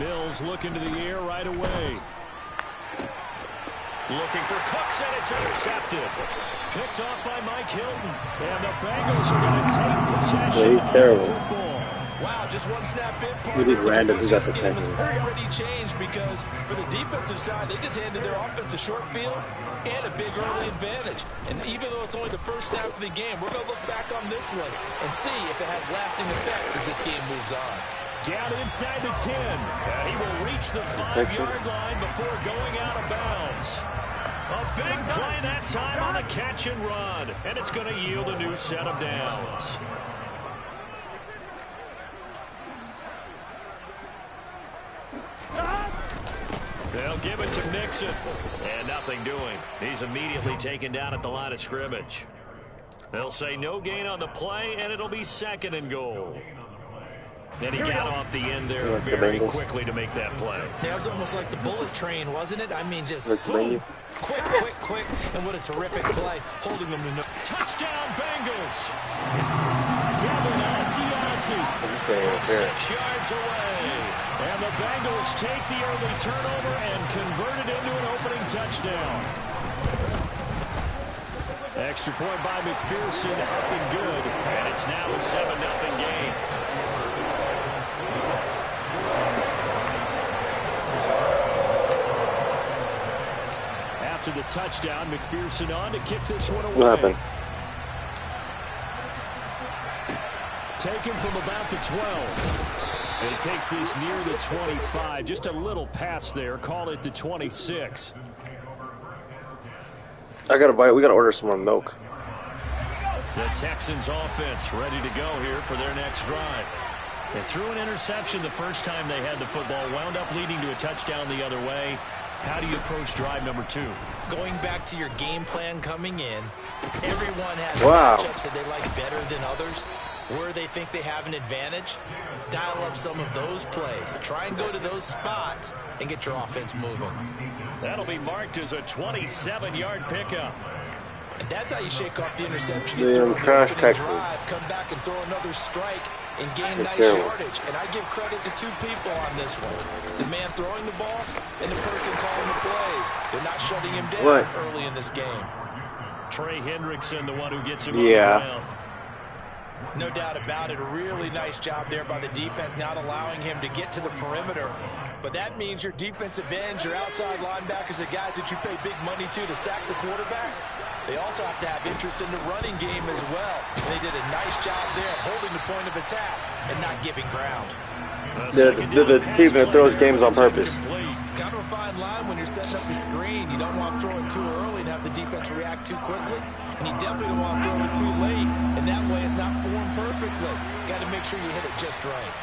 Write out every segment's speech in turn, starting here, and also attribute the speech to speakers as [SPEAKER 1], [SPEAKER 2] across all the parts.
[SPEAKER 1] Mills looking to the air right away. Looking for Cooks, and it's intercepted. Picked off by Mike Hilton. And the Bengals are going to take possession
[SPEAKER 2] he's terrible.
[SPEAKER 1] of the football. Wow, just one snap in.
[SPEAKER 2] We did random. Who got the catches?
[SPEAKER 3] Already changed because for the defensive side, they just handed their offense a short field and a big early advantage. And even though it's only the first snap of the game, we're going to look back on this one and see if it has lasting effects as this game moves on.
[SPEAKER 1] Down inside the 10. And he will reach the 5-yard line before going out of bounds. A big play that time on a catch and run. And it's going to yield a new set of downs. They'll give it to Mixon. And nothing doing. He's immediately taken down at the line of scrimmage. They'll say no gain on the play, and it'll be 2nd and goal. And he got off the end there very quickly to make that play.
[SPEAKER 3] Yeah, it was almost like the bullet train, wasn't it? I mean, just quick, and what a terrific play, holding them to no.
[SPEAKER 1] Touchdown, Bengals! Devin Asiasi from 6 yards away. And the Bengals take the early turnover and convert it into an opening touchdown. Extra point by McPherson, up and good. And it's now a 7-0 game. After the touchdown, McPherson on to kick this one away.
[SPEAKER 2] What happened?
[SPEAKER 1] Taken from about the 12. And he takes this near the 25. Just a little pass there. Call it the 26.
[SPEAKER 2] I gotta buy it. We gotta order some more milk.
[SPEAKER 1] The Texans offense ready to go here for their next drive. They threw an interception the first time they had the football. Wound up leading to a touchdown the other way. How do you approach drive number 2?
[SPEAKER 3] Going back to your game plan coming in, everyone has matchups that they like better than others. Where they think they have an advantage, dial up some of those plays. Try and go to those spots and get your offense moving.
[SPEAKER 1] That'll be marked as a 27-yard pickup.
[SPEAKER 3] And that's how you shake off the interception.
[SPEAKER 2] You throw crash Texas.
[SPEAKER 3] Come back and throw another strike and gain nice yardage. And I give credit to 2 people on this one. The man throwing the ball and the person calling the plays. They're not shutting him down early in this game.
[SPEAKER 1] Trey Hendrickson, the one who gets him on the ground.
[SPEAKER 3] No doubt about it. A really nice job there by the defense, not allowing him to get to the perimeter. But that means your defensive ends, your outside linebackers, the guys that you pay big money to sack the quarterback, they also have to have interest in the running game as well. They did a nice job there holding the point of attack and not giving ground.
[SPEAKER 2] The team that throws games on purpose.
[SPEAKER 3] Kind of a fine line when you're setting up the screen. You don't want to throw it too early and have the defense react too quickly. And you definitely don't want to throw it too late. And that way it's not formed perfectly. Got to make sure you hit it just right.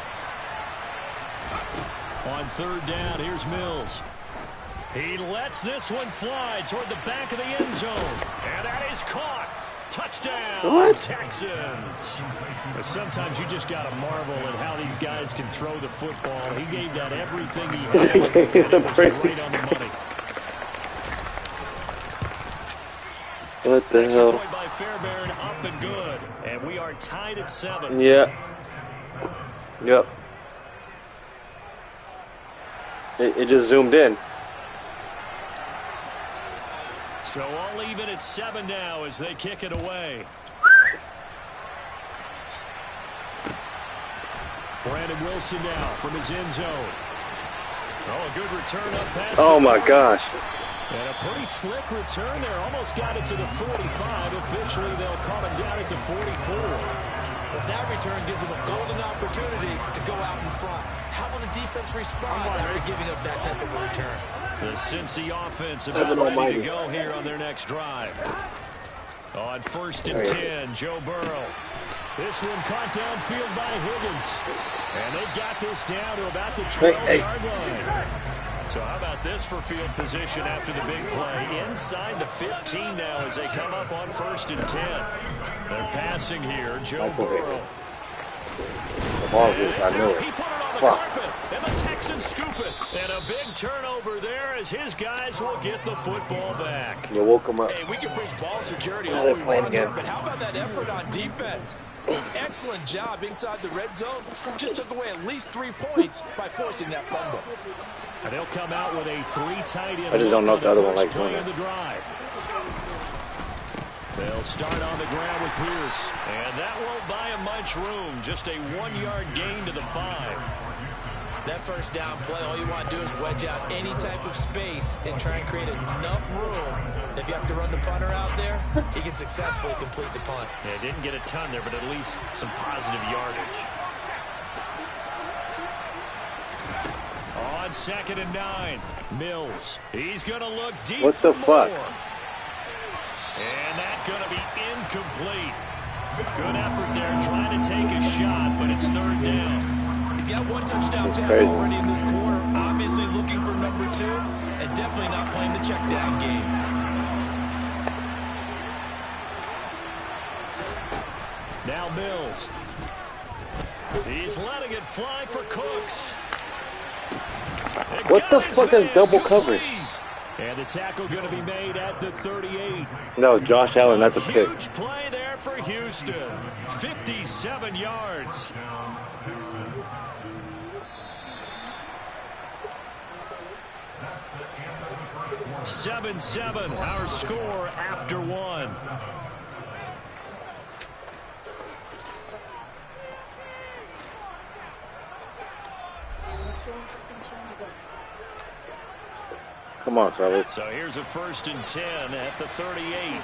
[SPEAKER 1] On 3rd down, here's Mills. He lets this one fly toward the back of the end zone. And that is caught. Touchdown, Texans. But sometimes you just got to marvel at how these guys can throw the football. He gave that everything he had. It was right on the money.
[SPEAKER 2] What the hell?
[SPEAKER 1] Point by Fairbairn, up and good. And we are tied at 7.
[SPEAKER 2] Yeah. Yep. It just zoomed in.
[SPEAKER 1] So all even at 7 now as they kick it away. Brandon Wilson now from his end zone. Oh, a good return up past.
[SPEAKER 2] Oh my gosh.
[SPEAKER 1] And a pretty slick return there. Almost got it to the 45. Officially, they'll call him down at the 44.
[SPEAKER 3] But that return gives them a golden opportunity to go out in front. How will the defense respond after giving up that type of a return?
[SPEAKER 1] The Cincy offense about ready to go here on their next drive. On 1st and 10, Joe Burrow. This one caught downfield by Higgins. And they've got this down to about the 12-yard line. So how about this for field position after the big play? Inside the 15 now as they come up on 1st and 10. They're passing here, Joe Burrow.
[SPEAKER 2] The ball's loose, I know it.
[SPEAKER 1] He put it on the carpet, and the Texans scoop it. And a big turnover there as his guys will get the football back.
[SPEAKER 2] You woke him up.
[SPEAKER 3] Hey, we can preach ball security
[SPEAKER 2] They're playing again.
[SPEAKER 3] but how about that effort on defense? Excellent job inside the red zone. Just took away at least 3 points by forcing that fumble.
[SPEAKER 1] And they'll come out with a 3 tight end.
[SPEAKER 2] I just don't know if the other one likes doing
[SPEAKER 1] that. They'll start on the ground with Pierce. And that won't buy him much room. Just a 1-yard gain to the 5.
[SPEAKER 3] That first down play, all you want to do is wedge out any type of space and try and create enough room. If you have to run the punter out there, he can successfully complete the punt.
[SPEAKER 1] Yeah, didn't get a ton there, but at least some positive yardage. On 2nd and 9, Mills. He's going to look deep.
[SPEAKER 2] What the fuck?
[SPEAKER 1] And that's going to be incomplete. Good effort there trying to take a shot, but it's 3rd down.
[SPEAKER 3] He's got 1 touchdown pass already in this quarter. Obviously looking for number 2 and definitely not playing the check down game.
[SPEAKER 1] Now Mills. He's letting it fly for Cooks.
[SPEAKER 2] What the fuck is double coverage?
[SPEAKER 1] And the tackle going to be made at the 38.
[SPEAKER 2] That was Josh Allen. That's a pick.
[SPEAKER 1] Huge play there for Houston. 57 yards. (7-7) our score after 1.
[SPEAKER 2] Come on, fellas.
[SPEAKER 1] So here's a 1st and 10 at the 38.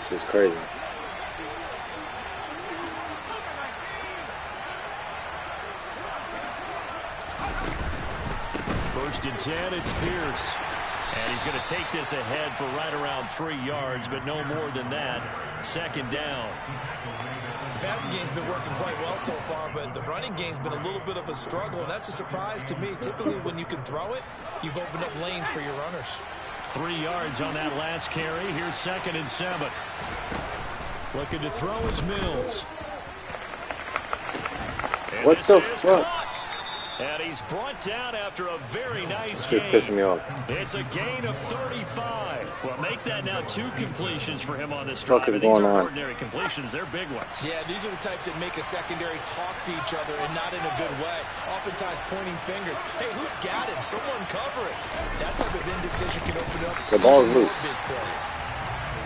[SPEAKER 2] This is crazy.
[SPEAKER 1] First and 10, it's Pierce. And he's going to take this ahead for right around 3 yards, but no more than that. 2nd down.
[SPEAKER 3] The passing game's been working quite well so far, but the running game's been a little bit of a struggle, and that's a surprise to me. Typically, when you can throw it, you've opened up lanes for your runners.
[SPEAKER 1] 3 yards on that last carry. Here's 2nd and 7. Looking to throw is Mills. And
[SPEAKER 2] what the fuck?
[SPEAKER 1] And he's brought down after a very nice
[SPEAKER 2] game. Just pissing me off.
[SPEAKER 1] It's a gain of 35. Well, make that now 2 completions for him on this drive.
[SPEAKER 2] What is
[SPEAKER 1] These
[SPEAKER 2] going
[SPEAKER 1] aren't
[SPEAKER 2] on?
[SPEAKER 1] Ordinary completions. They're big ones.
[SPEAKER 3] Yeah, these are the types that make a secondary talk to each other and not in a good way. Oftentimes pointing fingers. Hey, who's got him? Someone cover it. That type of indecision can open up
[SPEAKER 2] the ball is loose.
[SPEAKER 3] Big plays.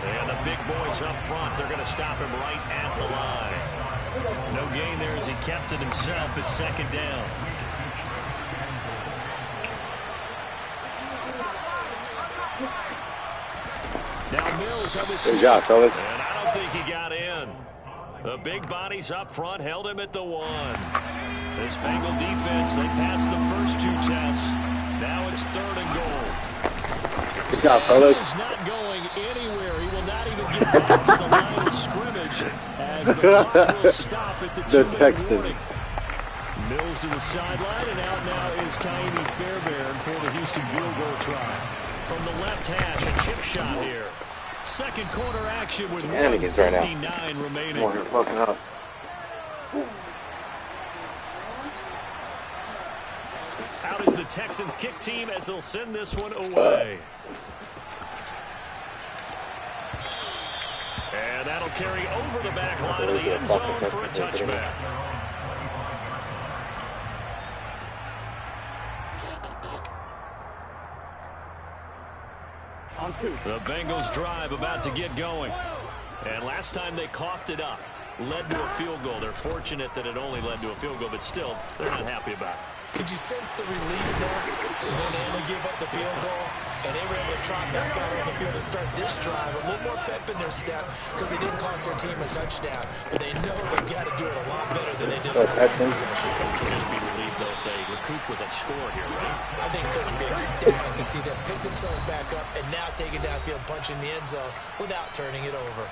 [SPEAKER 1] And the big boys up front, they're going to stop him right at the line. No gain there as he kept it himself at 2nd down. Now Mills on the
[SPEAKER 2] good job, fellas.
[SPEAKER 1] And I don't think he got in. The big bodies up front held him at the 1. This Bengal defense, they passed the first 2 tests. Now it's 3rd and goal.
[SPEAKER 2] Good job, fellas.
[SPEAKER 1] He's not going anywhere. He will not even get back to the line of scrimmage as the clock will stop at the 2-minute warning. Mills to the sideline, and out now is Kaimi Fairbairn for the Houston field goal try. From the left hash, a chip shot here. 2nd quarter action with 1:59 remaining.
[SPEAKER 2] You're fucking up.
[SPEAKER 1] Out is the Texans kick team as they'll send this one away. And that'll carry over the back line of the end zone for a touchback. The Bengals drive about to get going. And last time they coughed it up, led to a field goal. They're fortunate that it only led to a field goal, but still, they're not happy about it.
[SPEAKER 3] Could you sense the relief there when they only give up the field goal and they were able to trot back out on the field and start this drive? A little more pep in their step because they didn't cost their team a touchdown, but they know they've got to do it a lot better than they did.
[SPEAKER 2] Texans.
[SPEAKER 1] Coach will just be relieved though if they recoup with a score here, right?
[SPEAKER 3] I think Coach will be ecstatic to see them pick themselves back up and now take it downfield, punching the end zone without turning it over.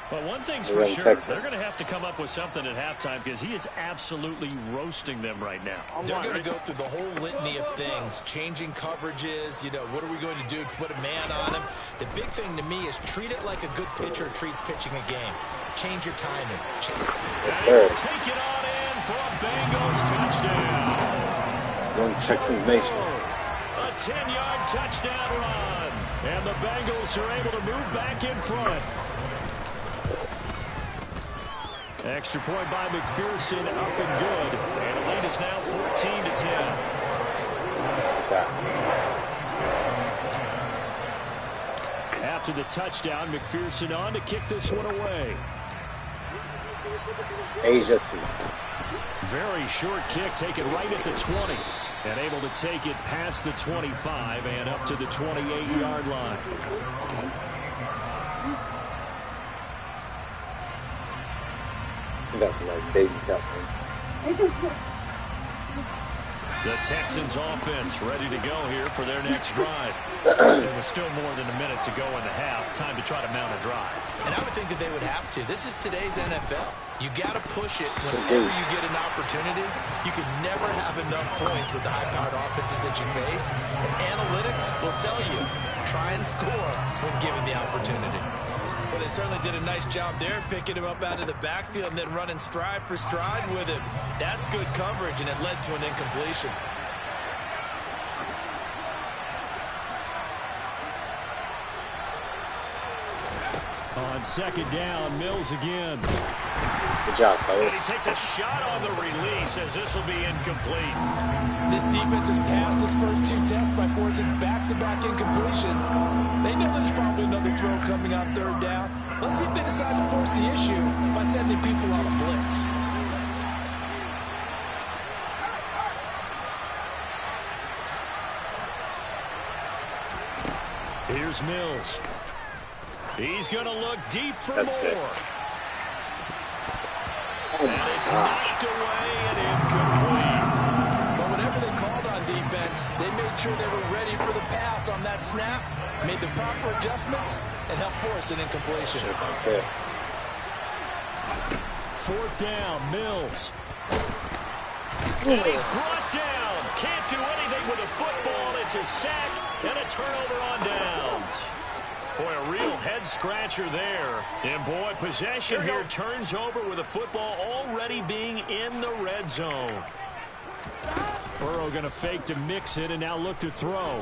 [SPEAKER 1] Well, one thing's for sure, they're going to have to come up with something at halftime because he is absolutely roasting them right now.
[SPEAKER 3] They're going to go through the whole litany of things, changing coverages, you know, what are we going to do to put a man on him? The big thing to me is treat it like a good pitcher treats pitching a game. Change your timing.
[SPEAKER 2] Yes, sir.
[SPEAKER 1] Take it on in for a Bengals touchdown.
[SPEAKER 2] Young Texans nation.
[SPEAKER 1] A 10-yard touchdown run. And the Bengals are able to move back in front. Extra point by McPherson, up and good. And the lead is now 14-10.
[SPEAKER 2] What's that?
[SPEAKER 1] After the touchdown, McPherson on to kick this one away.
[SPEAKER 2] Asia C.
[SPEAKER 1] Very short kick, taken right at the 20. And able to take it past the 25 and up to the 28-yard line.
[SPEAKER 2] That's my baby cup, man.
[SPEAKER 1] The Texans offense ready to go here for their next drive. There was still more than a minute to go in the half. Time to try to mount a drive.
[SPEAKER 3] And I would think that they would have to. This is today's NFL. You got to push it whenever you get an opportunity. You can never have enough points with the high-powered offenses that you face. And analytics will tell you, try and score when given the opportunity. Well, they certainly did a nice job there, picking him up out of the backfield and then running stride for stride with him. That's good coverage, and it led to an incompletion.
[SPEAKER 1] On second down, Mills again.
[SPEAKER 2] Good job, fellas.
[SPEAKER 1] He takes a shot on the release as this will be incomplete.
[SPEAKER 3] This defense has passed its first two tests by forcing back-to-back incompletions. They know there's probably another throw coming on third down. Let's see if they decide to force the issue by sending people on a blitz.
[SPEAKER 1] Here's Mills. He's going to look deep for
[SPEAKER 2] That's
[SPEAKER 1] more.
[SPEAKER 2] good. Oh
[SPEAKER 1] and it's knocked away and incomplete.
[SPEAKER 3] But whenever they called on defense, they made sure they were ready for the pass on that snap, made the proper adjustments, and helped force an incompletion.
[SPEAKER 1] Fourth down, Mills. And he's brought down. Can't do anything with a football. It's a sack and a turnover on downs. Boy, a real head-scratcher there. And, boy, possession here turns over with a football already being in the red zone. Burrow going to fake to mix it and now look to throw.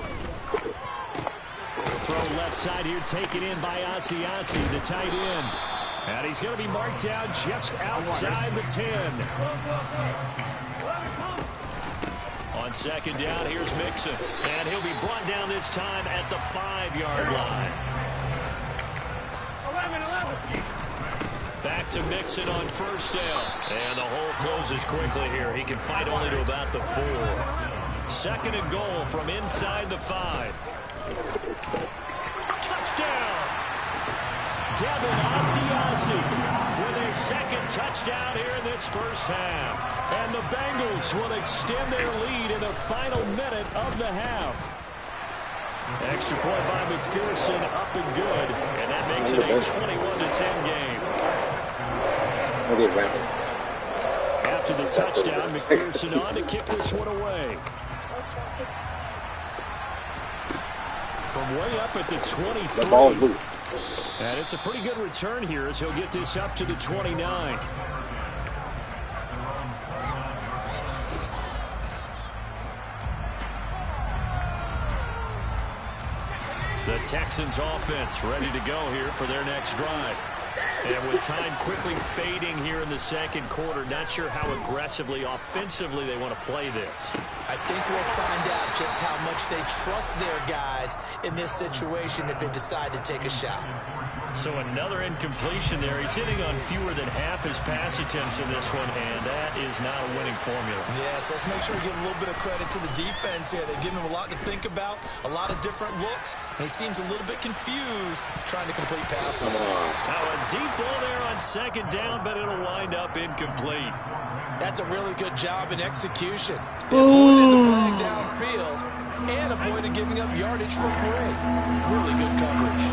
[SPEAKER 1] Throw left side here, taken in by Asiasi, the tight end. And he's going to be marked down just outside the 10. On second down, here's Mixon. And he'll be brought down this time at the 5-yard line. Back to Mixon on first down. And the hole closes quickly here. He can fight only to about the 4. Second and goal from inside the 5. Touchdown! Devin Asiasi with a second touchdown here in this first half. And the Bengals will extend their lead in the final minute of the half. Extra point by McPherson, up and good. And that makes it a 21-10 game. After the touchdown, McPherson on to kick this one away. From way up at the 23.
[SPEAKER 2] The ball's loosed.
[SPEAKER 1] And it's a pretty good return here as he'll get this up to the 29. The Texans offense ready to go here for their next drive. And with time quickly fading here in the second quarter, not sure how aggressively, offensively they want to play this.
[SPEAKER 3] I think we'll find out just how much they trust their guys in this situation if they decide to take a shot.
[SPEAKER 1] So another incompletion there. He's hitting on fewer than half his pass attempts in this one, and that is not a winning formula.
[SPEAKER 3] Yes, let's make sure we give a little bit of credit to the defense here. They've given him a lot to think about, a lot of different looks, and he seems a little bit confused trying to complete passes.
[SPEAKER 1] Now a deep ball there on second down, but it'll wind up incomplete.
[SPEAKER 3] That's a really good job in execution. They avoided the flag downfield and avoided giving up yardage for free. Really good coverage.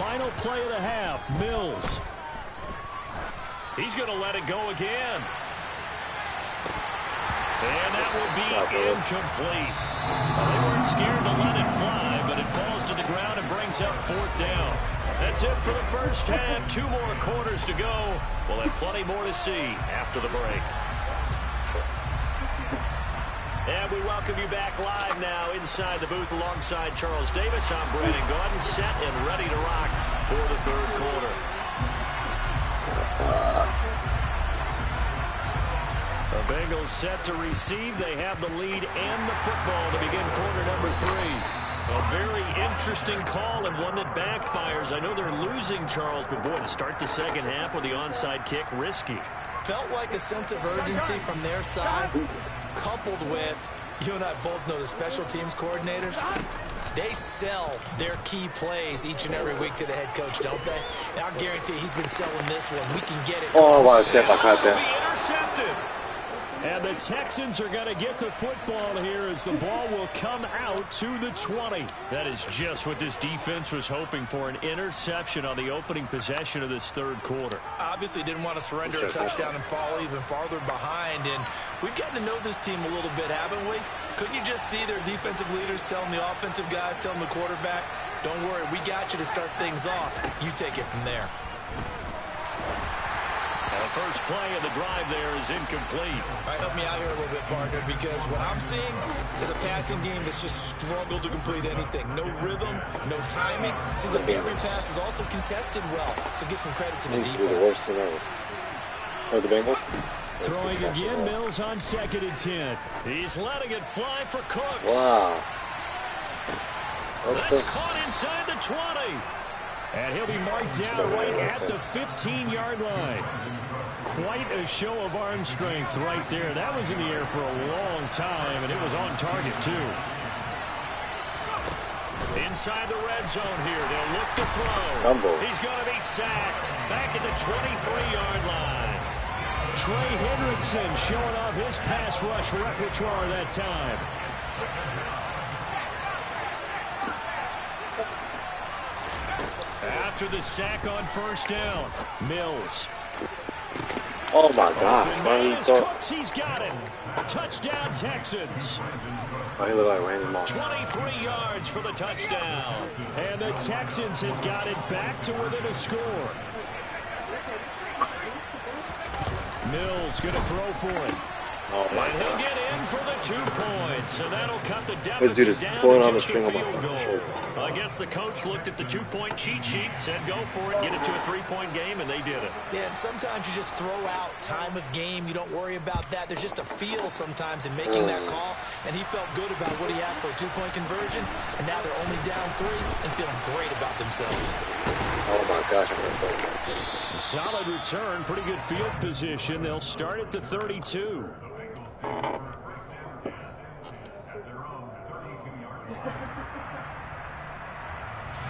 [SPEAKER 1] Final play of the half, Mills. He's going to let it go again. And that will be incomplete. Well, they weren't scared to let it fly, but it falls to the ground and brings up fourth down. That's it for the first half. 2 more quarters to go. We'll have plenty more to see after the break. And we welcome you back live now inside the booth alongside Charles Davis. I'm Brandon Gordon, set and ready to rock for the third quarter. Bengals set to receive. They have the lead and the football to begin quarter number 3. A very interesting call and one that backfires. I know they're losing, Charles, but boy, to start the second half with the onside kick, risky.
[SPEAKER 3] Felt like a sense of urgency from their side, coupled with, you and I both know the special teams coordinators, they sell their key plays each and every week to the head coach, don't they? And I'll guarantee he's been selling this one. We can get it.
[SPEAKER 2] Oh, wow, step I caught that.
[SPEAKER 1] Intercepted. And the Texans are going to get the football here as the ball will come out to the 20. That is just what this defense was hoping for, an interception on the opening possession of this third quarter.
[SPEAKER 3] Obviously didn't want to surrender a touchdown and fall even farther behind. And we've gotten to know this team a little bit, haven't we? Couldn't you just see their defensive leaders telling the offensive guys, telling the quarterback, don't worry, we got you to start things off. You take it from there.
[SPEAKER 1] The first play of the drive there is incomplete.
[SPEAKER 3] All right, help me out here a little bit, partner, because what I'm seeing is a passing game that's just struggled to complete anything. No rhythm, no timing. Seems like every pass is also contested well, so give some credit to the defense.
[SPEAKER 2] The worst thing ever. Or the Bengals?
[SPEAKER 1] Throwing again, Mills on 2nd and 10. He's letting it fly for Cooks.
[SPEAKER 2] Wow.
[SPEAKER 1] That's caught inside the 20. And he'll be marked down right at the 15-yard line. Quite a show of arm strength right there. That was in the air for a long time, and it was on target, too. Inside the red zone here. They'll look to throw. He's going to be sacked. Back at the 23-yard line. Trey Hendrickson showing off his pass rush repertoire that time. After the sack on first down, Mills.
[SPEAKER 2] Oh my gosh.
[SPEAKER 1] Cooks, he's got it. Touchdown, Texans.
[SPEAKER 2] Oh, he looked like Randy Moss.
[SPEAKER 1] 23 yards for the touchdown. And the Texans have got it back to within a score. Mills going to throw for it.
[SPEAKER 2] Oh my
[SPEAKER 1] and he'll get in for the 2 points, and that'll cut the
[SPEAKER 2] This dude is
[SPEAKER 1] deficit down
[SPEAKER 2] pulling
[SPEAKER 1] to
[SPEAKER 2] on the
[SPEAKER 1] just a
[SPEAKER 2] string of
[SPEAKER 1] field
[SPEAKER 2] my
[SPEAKER 1] goal.
[SPEAKER 2] shirt.
[SPEAKER 1] I guess the coach looked at the 2-point cheat sheet, said go for it, get it to a 3-point game, and they did it.
[SPEAKER 3] Yeah, and sometimes you just throw out time of game. You don't worry about that. There's just a feel sometimes in making that call, and he felt good about what he had for a 2-point conversion, and now they're only down 3 and feeling great about themselves.
[SPEAKER 2] Oh my gosh, I'm going to play that.
[SPEAKER 1] Solid return, pretty good field position. They'll start at the 32.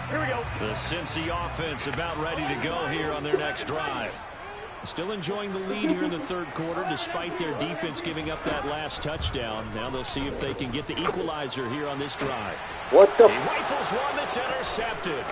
[SPEAKER 1] Here we go. The Cincy offense about ready to go here on their next drive. Still enjoying the lead here in the third quarter despite their defense giving up that last touchdown. Now they'll see if they can get the equalizer here on this drive.
[SPEAKER 2] What the?
[SPEAKER 1] He rifles one that's intercepted.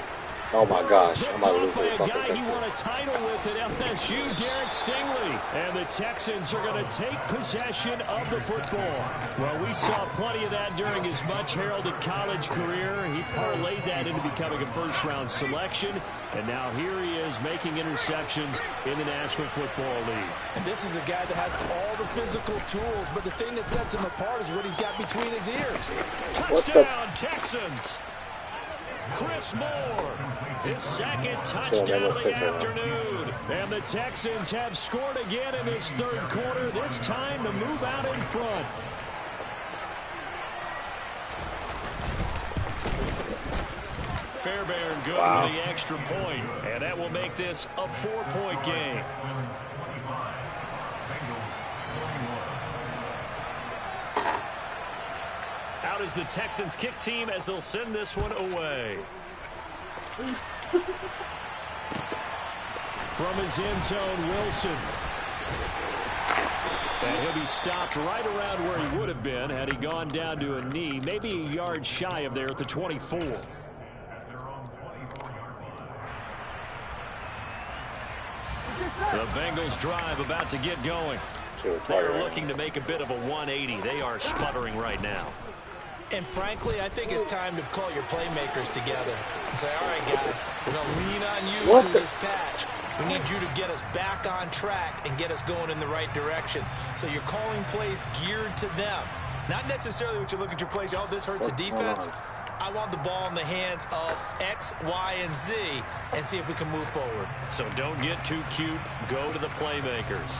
[SPEAKER 2] Oh my gosh, I'm about to lose
[SPEAKER 1] the
[SPEAKER 2] the fucking
[SPEAKER 1] guy
[SPEAKER 2] Texans.
[SPEAKER 1] he won a title with at LSU, Derek Stingley. And the Texans are going to take possession of the football. Well, we saw plenty of that during his much heralded college career. He parlayed that into becoming a first-round selection. And now here he is making interceptions in the National Football League.
[SPEAKER 3] And this is a guy that has all the physical tools, but the thing that sets him apart is what he's got between his ears.
[SPEAKER 1] Touchdown, Texans. Chris Moore, his second touchdown of the afternoon. And the Texans have scored again in this third quarter, this time to move out in front. Fairbairn good with the extra point, and that will make this a 4-point game. Out is the Texans kick team as they'll send this one away. From his end zone, Wilson. And he'll be stopped right around where he would have been had he gone down to a knee, maybe a yard shy of there at the 24. The Bengals drive about to get going. They're looking to make a bit of a 180. They are sputtering right now.
[SPEAKER 3] And frankly, I think it's time to call your playmakers together and say, all right, guys, we're going to lean on you through this patch. We need you to get us back on track and get us going in the right direction. So you're calling plays geared to them. Not necessarily what you look at your plays, oh, this hurts the defense. I want the ball in the hands of X, Y, and Z and see if we can move forward.
[SPEAKER 1] So don't get too cute. Go to the playmakers.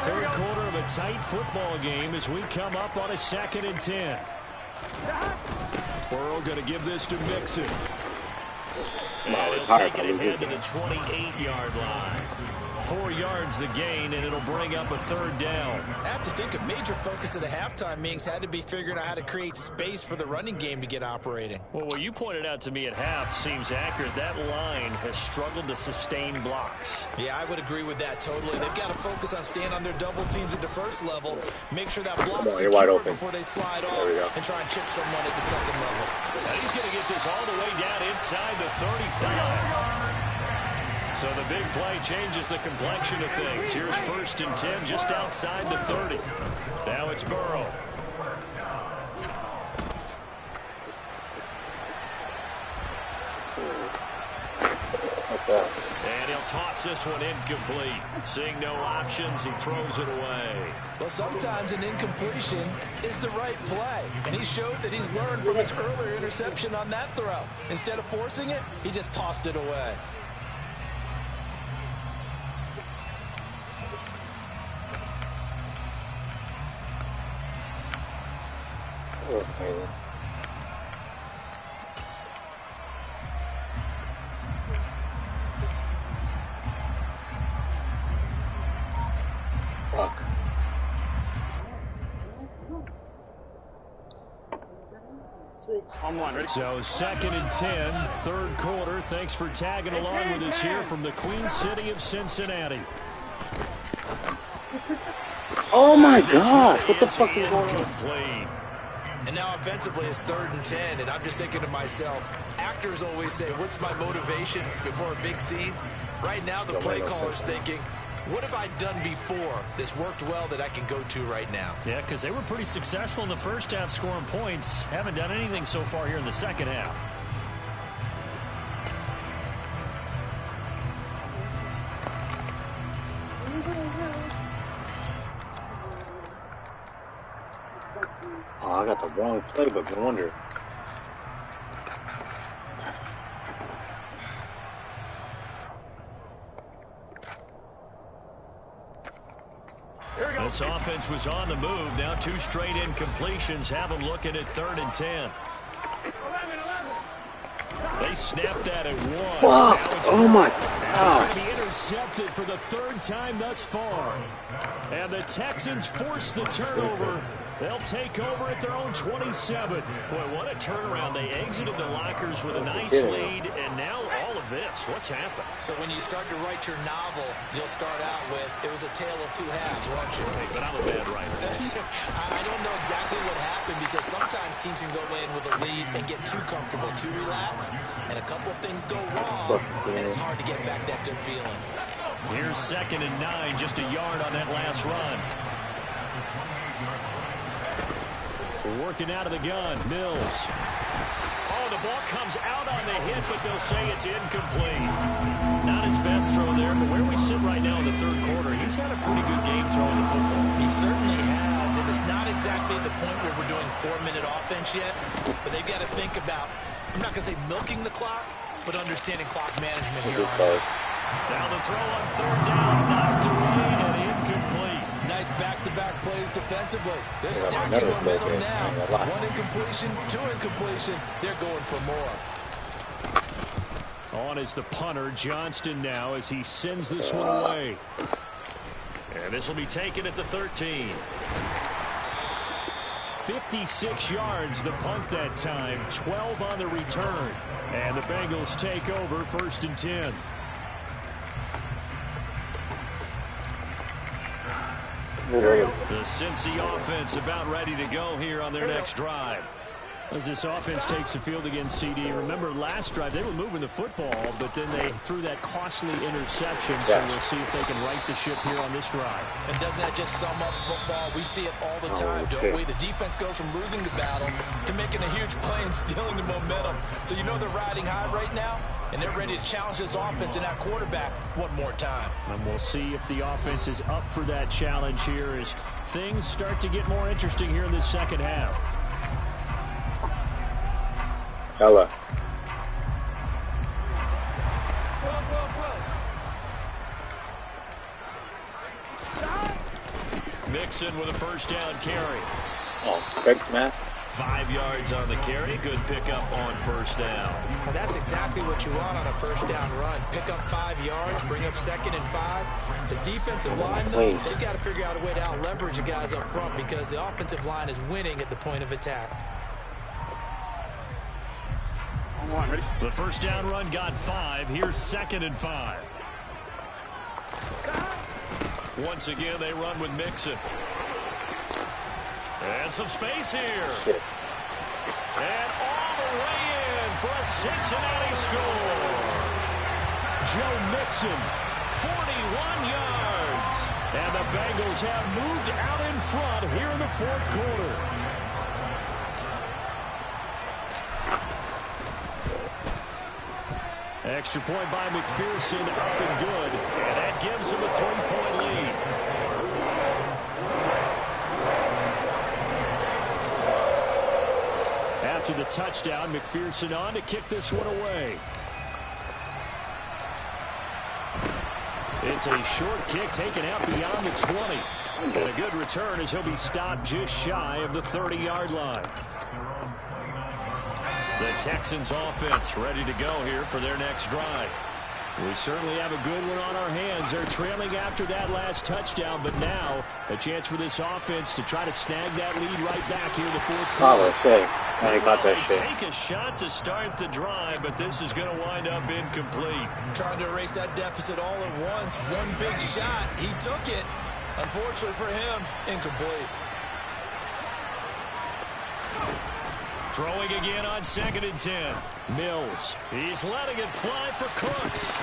[SPEAKER 1] third quarter of a tight football game as we come up on a 2nd and 10. Burrow going to give this to Mixon. And he'll take it ahead to the 28-yard line. 4 yards the gain, and it'll bring up a 3rd down.
[SPEAKER 3] I have to think a major focus of the halftime meetings had to be figuring out how to create space for the running game to get operating.
[SPEAKER 1] Well, what you pointed out to me at half seems accurate. That line has struggled to sustain blocks.
[SPEAKER 3] Yeah, I would agree with that totally. They've got to focus on staying on their double teams at the first level, make sure that block's secure before they slide off, and try and chip someone at the second level.
[SPEAKER 1] And he's going to get this all the way down inside the 35. So the big play changes the complexion of things. Here's 1st and 10 just outside the 30. Now it's Burrow. And he'll toss this one incomplete. Seeing no options, he throws it away.
[SPEAKER 3] Well, sometimes an incompletion is the right play. And he showed that he's learned from his earlier interception on that throw. Instead of forcing it, he just tossed it away.
[SPEAKER 2] Amazing. Fuck.
[SPEAKER 1] So 2nd and 10, 3rd quarter. Thanks for tagging along with us here from the Queen City of Cincinnati.
[SPEAKER 2] Oh my gosh, what the fuck is going on?
[SPEAKER 3] And now offensively it's 3rd and 10, and I'm just thinking to myself, actors always say, what's my motivation before a big scene? Right now the play caller's thinking, what have I done before this worked well that I can go to right now?
[SPEAKER 1] Yeah, because they were pretty successful in the first half scoring points. Haven't done anything so far here in the second half.
[SPEAKER 2] Oh, I got the wrong playbook, no wonder.
[SPEAKER 1] This offense was on the move. Now 2 straight incompletions have them looking at 3rd and 10. They snapped that at 1.
[SPEAKER 2] Fuck! Oh my God!
[SPEAKER 1] It's going to be intercepted for the 3rd time thus far. And the Texans force the turnover. They'll take over at their own 27. Boy, what a turnaround. They exited the lockers with a nice lead, and now all of this. What's happened?
[SPEAKER 3] So when you start to write your novel, you'll start out with, it was a tale of 2 halves, won't you?
[SPEAKER 1] Hey, but I'm a bad writer.
[SPEAKER 3] I don't know exactly what happened, because sometimes teams can go in with a lead and get too comfortable, too relaxed, and a couple of things go wrong, and it's hard to get back that good feeling.
[SPEAKER 1] Here's 2nd and 9, just a yard on that last run. Working out of the gun, Mills. Oh, the ball comes out on the hit, but they'll say it's incomplete. Not his best throw there, but where we sit right now in the 3rd quarter, he's had a pretty good game throwing the football.
[SPEAKER 3] He certainly has, and it's not exactly the point where we're doing 4-minute offense yet, but they've got to think about, I'm not going to say milking the clock, but understanding clock management here.
[SPEAKER 1] Now the throw on 3rd down, knocked away and incomplete.
[SPEAKER 3] Nice back-to-back plays defensively. They're stacking momentum now. 1 incompletion, 2 incompletion. They're going for more.
[SPEAKER 1] On is the punter, Johnston now, as he sends this one away. And this will be taken at the 13. 56 yards the punt that time, 12 on the return. And the Bengals take over 1st and 10. The Cincy offense about ready to go here on their next drive. As this offense takes the field against CD, remember last drive they were moving the football, but then they threw that costly interception, so we'll see if they can right the ship here on this drive.
[SPEAKER 3] And doesn't that just sum up football? We see it all the time, don't we? The defense goes from losing the battle to making a huge play and stealing the momentum. So you know they're riding high right now, and they're ready to challenge this offense and that quarterback one more time.
[SPEAKER 1] And we'll see if the offense is up for that challenge here as things start to get more interesting here in the second half.
[SPEAKER 2] Hella.
[SPEAKER 1] Mixon with a first down carry.
[SPEAKER 2] Oh, Greg's mask.
[SPEAKER 1] 5 yards on the carry. Good pickup on first down.
[SPEAKER 3] Well, that's exactly what you want on a first down run. Pick up 5 yards, bring up 2nd and 5. The defensive line, though, they've got to figure out a way to out-leverage the guys up front because the offensive line is winning at the point of attack.
[SPEAKER 1] The first down run got 5. Here's 2nd and 5. Once again, they run with Mixon. And some space here.
[SPEAKER 2] Shit.
[SPEAKER 1] And all the way in for a Cincinnati score. Joe Mixon, 41 yards. And the Bengals have moved out in front here in the 4th quarter. Extra point by McPherson, up and good. And that gives him a 3-point lead. After the touchdown, McPherson on to kick this one away. It's a short kick taken out beyond the 20. And a good return as he'll be stopped just shy of the 30-yard line. The Texans offense ready to go here for their next drive. We certainly have a good one on our hands. They're trailing after that last touchdown, but now a chance for this offense to try to snag that lead right back here in the 4th quarter.
[SPEAKER 2] Oh, let's say. I ain't got that shit.
[SPEAKER 1] Take a shot to start the drive, but this is going to wind up incomplete.
[SPEAKER 3] Trying to erase that deficit all at once. One big shot. He took it. Unfortunately for him, incomplete.
[SPEAKER 1] Throwing again on 2nd and 10. Mills. He's letting it fly for Cooks.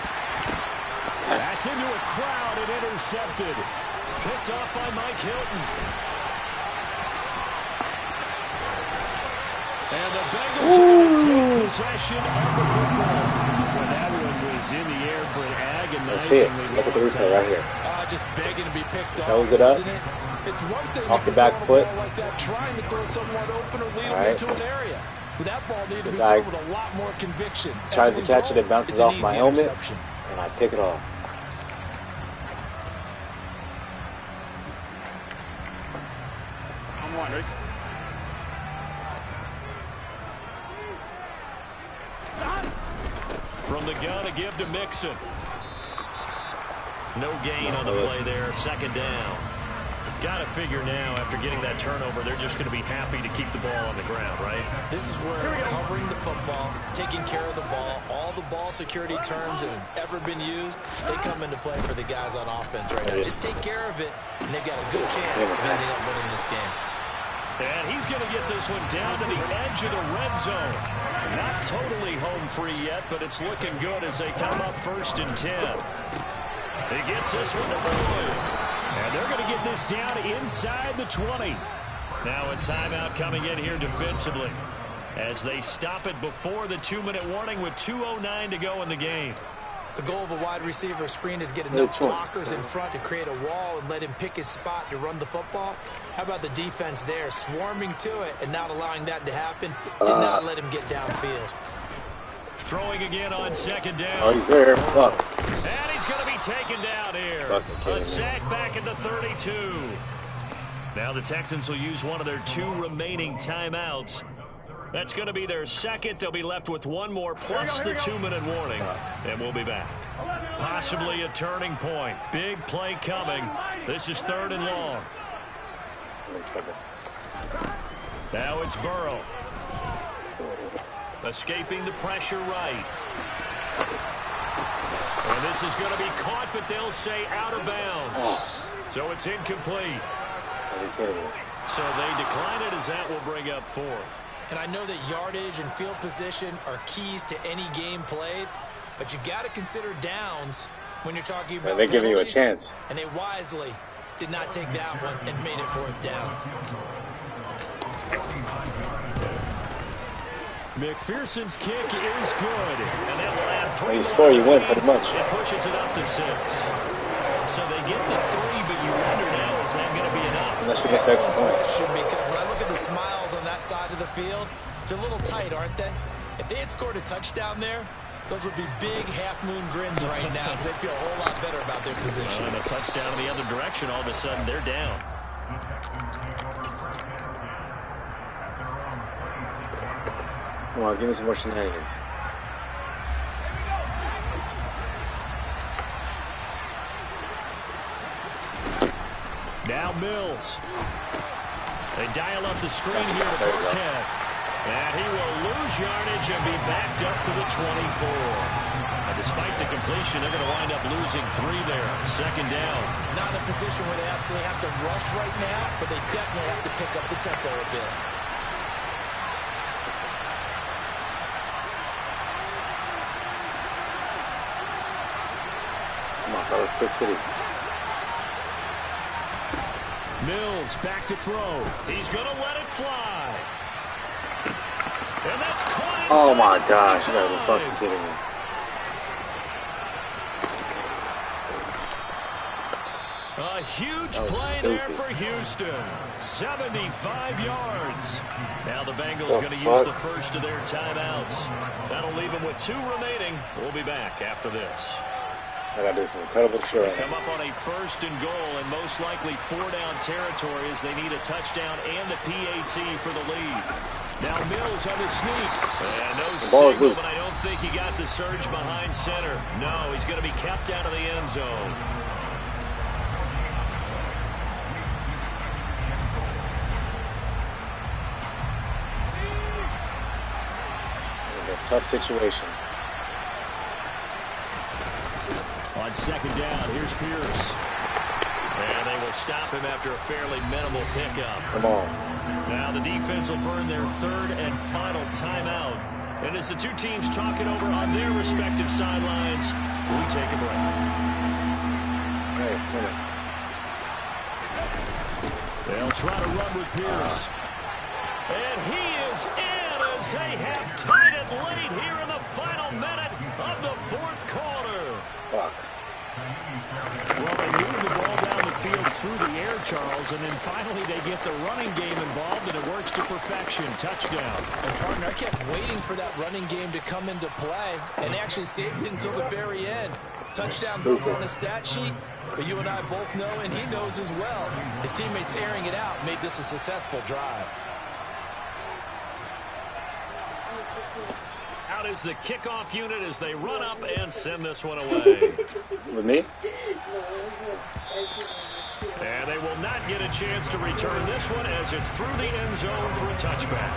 [SPEAKER 1] That's into a crowd and intercepted. Picked off by Mike Hilton. And the Bengals are going to take possession of the football. Well, that one was in the air for an agonizingly
[SPEAKER 2] Look at the replay right here.
[SPEAKER 3] Just begging to be picked off.
[SPEAKER 2] Nose it up.
[SPEAKER 3] It's one thing
[SPEAKER 2] off the back foot.
[SPEAKER 3] Like that, trying to throw someone open or lead them into an area. But that ball needed to be thrown with a lot more conviction.
[SPEAKER 2] Tries to catch it, it bounces off my helmet, and I pick it off.
[SPEAKER 4] Come on, Rick.
[SPEAKER 1] From the gun to give to Mixon. No gain on the play there. 2nd down. Got to figure now, after getting that turnover, they're just going to be happy to keep the ball on the ground, right?
[SPEAKER 3] This is where covering the football, taking care of the ball, all the ball security terms that have ever been used, they come into play for the guys on offense right now. Just take care of it, and they've got a good chance of ending up winning this game.
[SPEAKER 1] And he's going to get this one down to the edge of the red zone. Not totally home free yet, but it's looking good as they come up 1st and 10. He gets this one to Boyd. And they're going to get this down inside the 20. Now a timeout coming in here defensively as they stop it before the 2-minute warning with 2:09 to go in the game.
[SPEAKER 3] The goal of a wide receiver screen is get enough blockers in front to create a wall and let him pick his spot to run the football. How about the defense there, swarming to it and not allowing that to happen? Did not let him get downfield.
[SPEAKER 1] Throwing again on 2nd down.
[SPEAKER 2] Oh, he's there. Fuck.
[SPEAKER 1] And he's going to be taken down here. A sack back at the 32. Now the Texans will use one of their 2 remaining timeouts. That's going to be their 2nd. They'll be left with 1 more plus the 2-minute warning. And we'll be back. Possibly a turning point. Big play coming. This is 3rd and long. Now it's Burrow. Escaping the pressure right. And this is going to be caught, but they'll say out of bounds. So it's incomplete. So they decline it as that will bring up 4th.
[SPEAKER 3] And I know that yardage and field position are keys to any game played, but you've got to consider downs when you're talking about
[SPEAKER 2] they're giving you a chance.
[SPEAKER 3] And they wisely did not take that one and made it 4th down.
[SPEAKER 1] McPherson's kick is good. And that will add 3.
[SPEAKER 2] When you score, you win pretty much.
[SPEAKER 1] It pushes it up to 6. So they get the 3, but you wonder now, is that going to be enough?
[SPEAKER 2] Unless you get that
[SPEAKER 3] question, because when I look at the smiles on that side of the field, they're a little tight, aren't they? If they had scored a touchdown there, those would be big half-moon grins right now because they feel a whole lot better about their position.
[SPEAKER 1] And a touchdown in the other direction, all of a sudden they're down.
[SPEAKER 2] Come on, give me some more shenanigans.
[SPEAKER 1] Now Mills. They dial up the screen here to Burkhead. And he will lose yardage and be backed up to the 24. And despite the completion, they're going to wind up losing 3 there. Second down.
[SPEAKER 3] Not in a position where they absolutely have to rush right now, but they definitely have to pick up the tempo a bit.
[SPEAKER 2] Come on, fellas, quick city.
[SPEAKER 1] Mills back to throw. He's going to let it fly. And that's caught.
[SPEAKER 2] Oh my gosh, you gotta be fucking kidding me.
[SPEAKER 1] A huge play there for Houston. 75 yards. Now the Bengals going to use the first of their timeouts. That'll leave them with 2 remaining. We'll be back after this.
[SPEAKER 2] I gotta do some incredible shit.
[SPEAKER 1] Come up on a 1st and goal and most likely 4-down territory as they need a touchdown and the PAT for the lead. Now Mills on the sneak. And no signal, but I don't think he got the surge behind center. No, he's going to be kept out of the end zone.
[SPEAKER 2] Tough situation.
[SPEAKER 1] On 2nd down, here's Pierce. And they will stop him after a fairly minimal pickup.
[SPEAKER 2] Come on.
[SPEAKER 1] Now the defense will burn their 3rd and final timeout. And as the 2 teams talk it over on their respective sidelines, we take a break.
[SPEAKER 2] Nice, come on.
[SPEAKER 1] They'll try to run with Pierce. And he is in as they have tied it late here in the final minute of the 4th quarter.
[SPEAKER 2] Fuck.
[SPEAKER 1] Well, they move the ball down the field through the air, Charles, and then finally they get the running game involved, and it works to perfection. Touchdown.
[SPEAKER 3] And, partner, I kept waiting for that running game to come into play, and actually saved it until the very end. Touchdown goes on the stat sheet, but you and I both know, and he knows as well, his teammates airing it out made this a successful drive.
[SPEAKER 1] Out is the kickoff unit as they run up and send this one away.
[SPEAKER 2] With me?
[SPEAKER 1] And they will not get a chance to return this one as it's through the end zone for a touchback.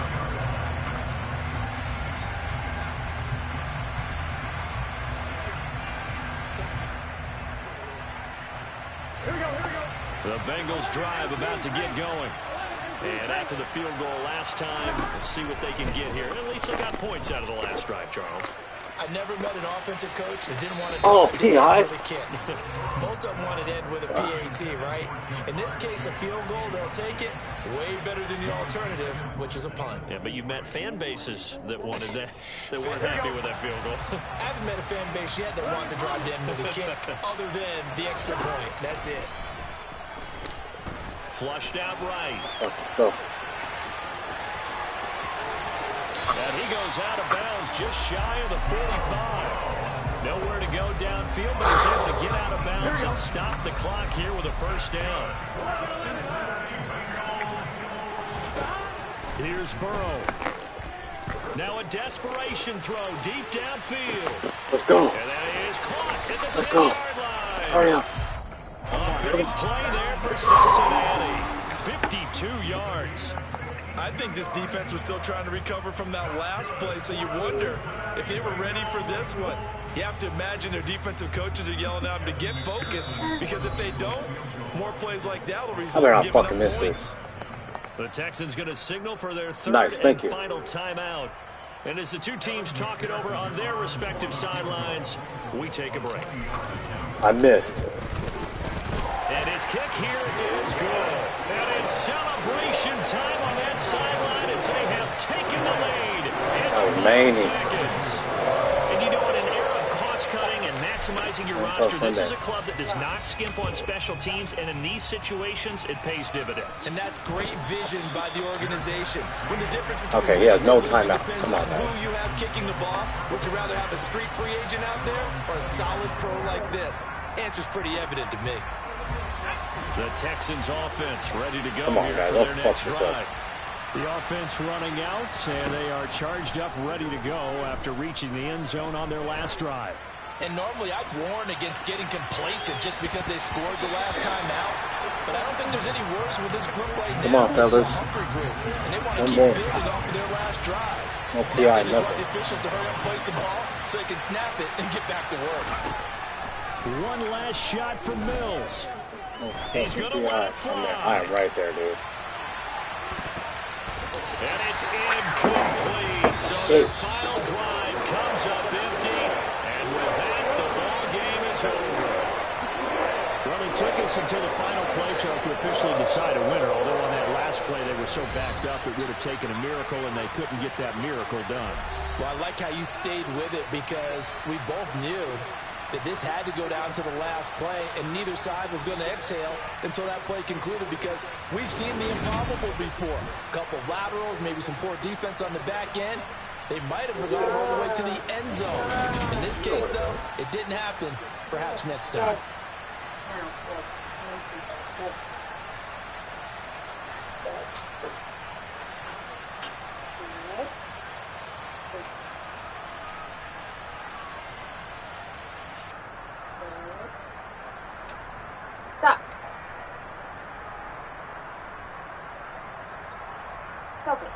[SPEAKER 1] Here we go. The Bengals drive about to get going. And after the field goal last time, we'll see what they can get here. At least they got points out of the last drive, Charles.
[SPEAKER 3] I've never met an offensive coach that didn't want to
[SPEAKER 2] PI.
[SPEAKER 3] the kick. Most of them want to end with a PAT, right? In this case, a field goal, they'll take it. Way better than the alternative, which is a punt.
[SPEAKER 1] Yeah, but you've met fan bases that wanted that, that weren't happy with that field goal.
[SPEAKER 3] I haven't met a fan base yet that wants to drive to end with a kick, other than the extra point. That's it.
[SPEAKER 1] Flushed out right.
[SPEAKER 2] Go.
[SPEAKER 1] And he goes out of bounds just shy of the 45. Nowhere to go downfield, but he's able to get out of bounds and stop the clock here with a 1st down. Here's Burrow. Now a desperation throw deep downfield.
[SPEAKER 2] Let's go.
[SPEAKER 1] And that is caught at the 10-yard line.
[SPEAKER 2] Hurry up.
[SPEAKER 1] A big play there for Cincinnati. 52 yards.
[SPEAKER 3] I think this defense was still trying to recover from that last play, so you wonder if they were ready for this one. You have to imagine their defensive coaches are yelling at them to get focused, because if they don't, more plays like that will result in giving up
[SPEAKER 2] fucking miss
[SPEAKER 3] points.
[SPEAKER 2] this.
[SPEAKER 1] The Texans going to signal for their 3rd and final timeout. And as the 2 teams talk it over on their respective sidelines, we take a break.
[SPEAKER 2] I missed.
[SPEAKER 1] And his kick here is good. And it's celebration time on that sideline as they have taken the lead in the final seconds. And you know, in an era of cost-cutting and maximizing your roster, this is a club that does not skimp on special teams, and in these situations, it pays dividends.
[SPEAKER 3] And that's great vision by the organization. When the difference between
[SPEAKER 2] he has no timeout.
[SPEAKER 3] Depends on who you have kicking the ball. Would you rather have a street free agent out there or a solid pro like this? Answer's pretty evident to me.
[SPEAKER 1] The Texans offense ready to go.
[SPEAKER 2] Come on, guys,
[SPEAKER 1] for their
[SPEAKER 2] don't fuck
[SPEAKER 1] next
[SPEAKER 2] this
[SPEAKER 1] drive.
[SPEAKER 2] up.
[SPEAKER 1] The offense running out, and they are charged up, ready to go after reaching the end zone on their last drive.
[SPEAKER 3] And normally I'd warn against getting complacent just because they scored the last time out. But I don't think there's any worse with this group right now.
[SPEAKER 2] Come on, fellas.
[SPEAKER 3] This is a hungry group, and they want to keep building off of their last drive.
[SPEAKER 2] No
[SPEAKER 3] Now
[SPEAKER 2] PI,
[SPEAKER 3] they just want
[SPEAKER 2] nothing.
[SPEAKER 3] the officials to hurry up and place the ball so they can snap it and get back to work.
[SPEAKER 1] One last shot from Mills.
[SPEAKER 2] No
[SPEAKER 1] He's
[SPEAKER 2] fucking
[SPEAKER 1] going to let it
[SPEAKER 2] PI.
[SPEAKER 1] fly.
[SPEAKER 2] I am right there, dude.
[SPEAKER 1] And it's incomplete. So their final drive comes up empty. And with that, the ball game is over. Well, it took us until the final play, Charles, to officially decide a winner. Although on that last play they were so backed up, it would have taken a miracle, and they couldn't get that miracle done.
[SPEAKER 3] Well, I like how you stayed with it because we both knew that this had to go down to the last play, and neither side was going to exhale until that play concluded because we've seen the improbable before. A couple of laterals, maybe some poor defense on the back end. They might have gone all the way to the end zone. In this case, though, it didn't happen. Perhaps next time.
[SPEAKER 4] Stop. Stop it.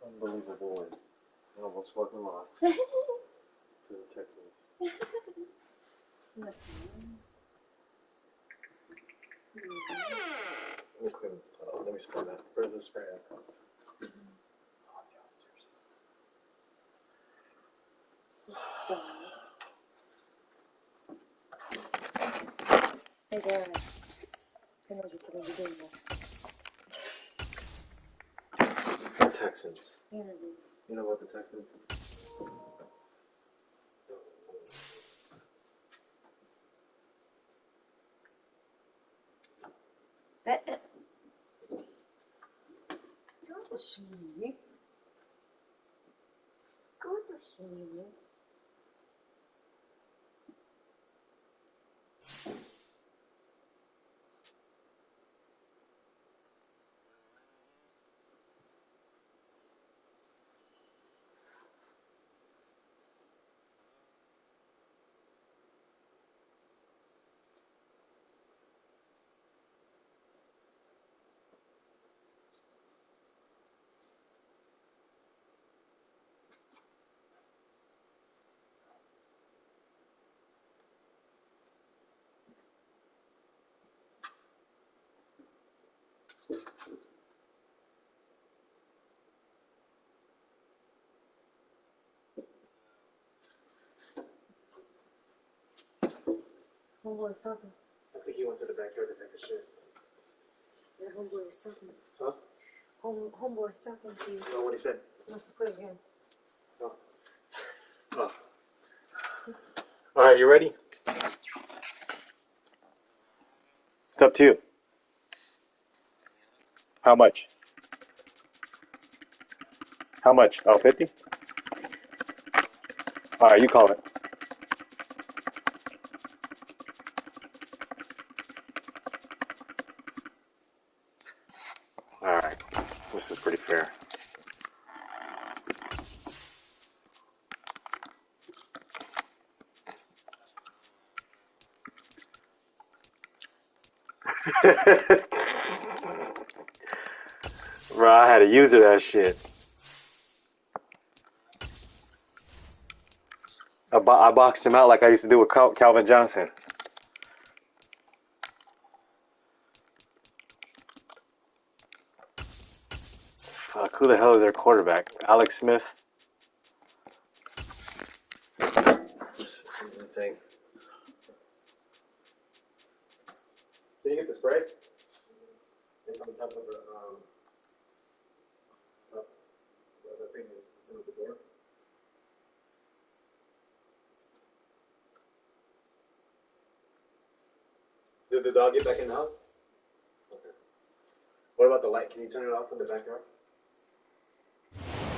[SPEAKER 2] Unbelievable win. I almost fucking lost to the Texans.
[SPEAKER 4] Must be.
[SPEAKER 2] Let me clean. Let me spray that. Where's the spray at? Oh, downstairs.
[SPEAKER 4] Hey, Dad. I know what you're going to be doing.
[SPEAKER 2] The Texans.
[SPEAKER 4] Yeah,
[SPEAKER 2] You know about the Texans?
[SPEAKER 4] that. Go to sleep. Go to sleep. Homeboy is talking.
[SPEAKER 2] I think he went to the backyard to take a shit.
[SPEAKER 4] That homeboy is talking.
[SPEAKER 2] Huh?
[SPEAKER 4] Homeboy is talking to you.
[SPEAKER 2] Oh, what he said?
[SPEAKER 4] Must have put him.
[SPEAKER 2] Oh. Oh. All right, you ready? It's up to you. How much? How much? Oh, 50? All right, you call it. All right, this is pretty fair. Bro, I had to use it, that shit. I boxed him out like I used to do with Calvin Johnson. Who the hell is their quarterback? Alex Smith? Insane. Can you get the spray? It's on top of the thing in the door. Did the dog get back in the house? Okay. What about the light? Can you turn it off in the backyard?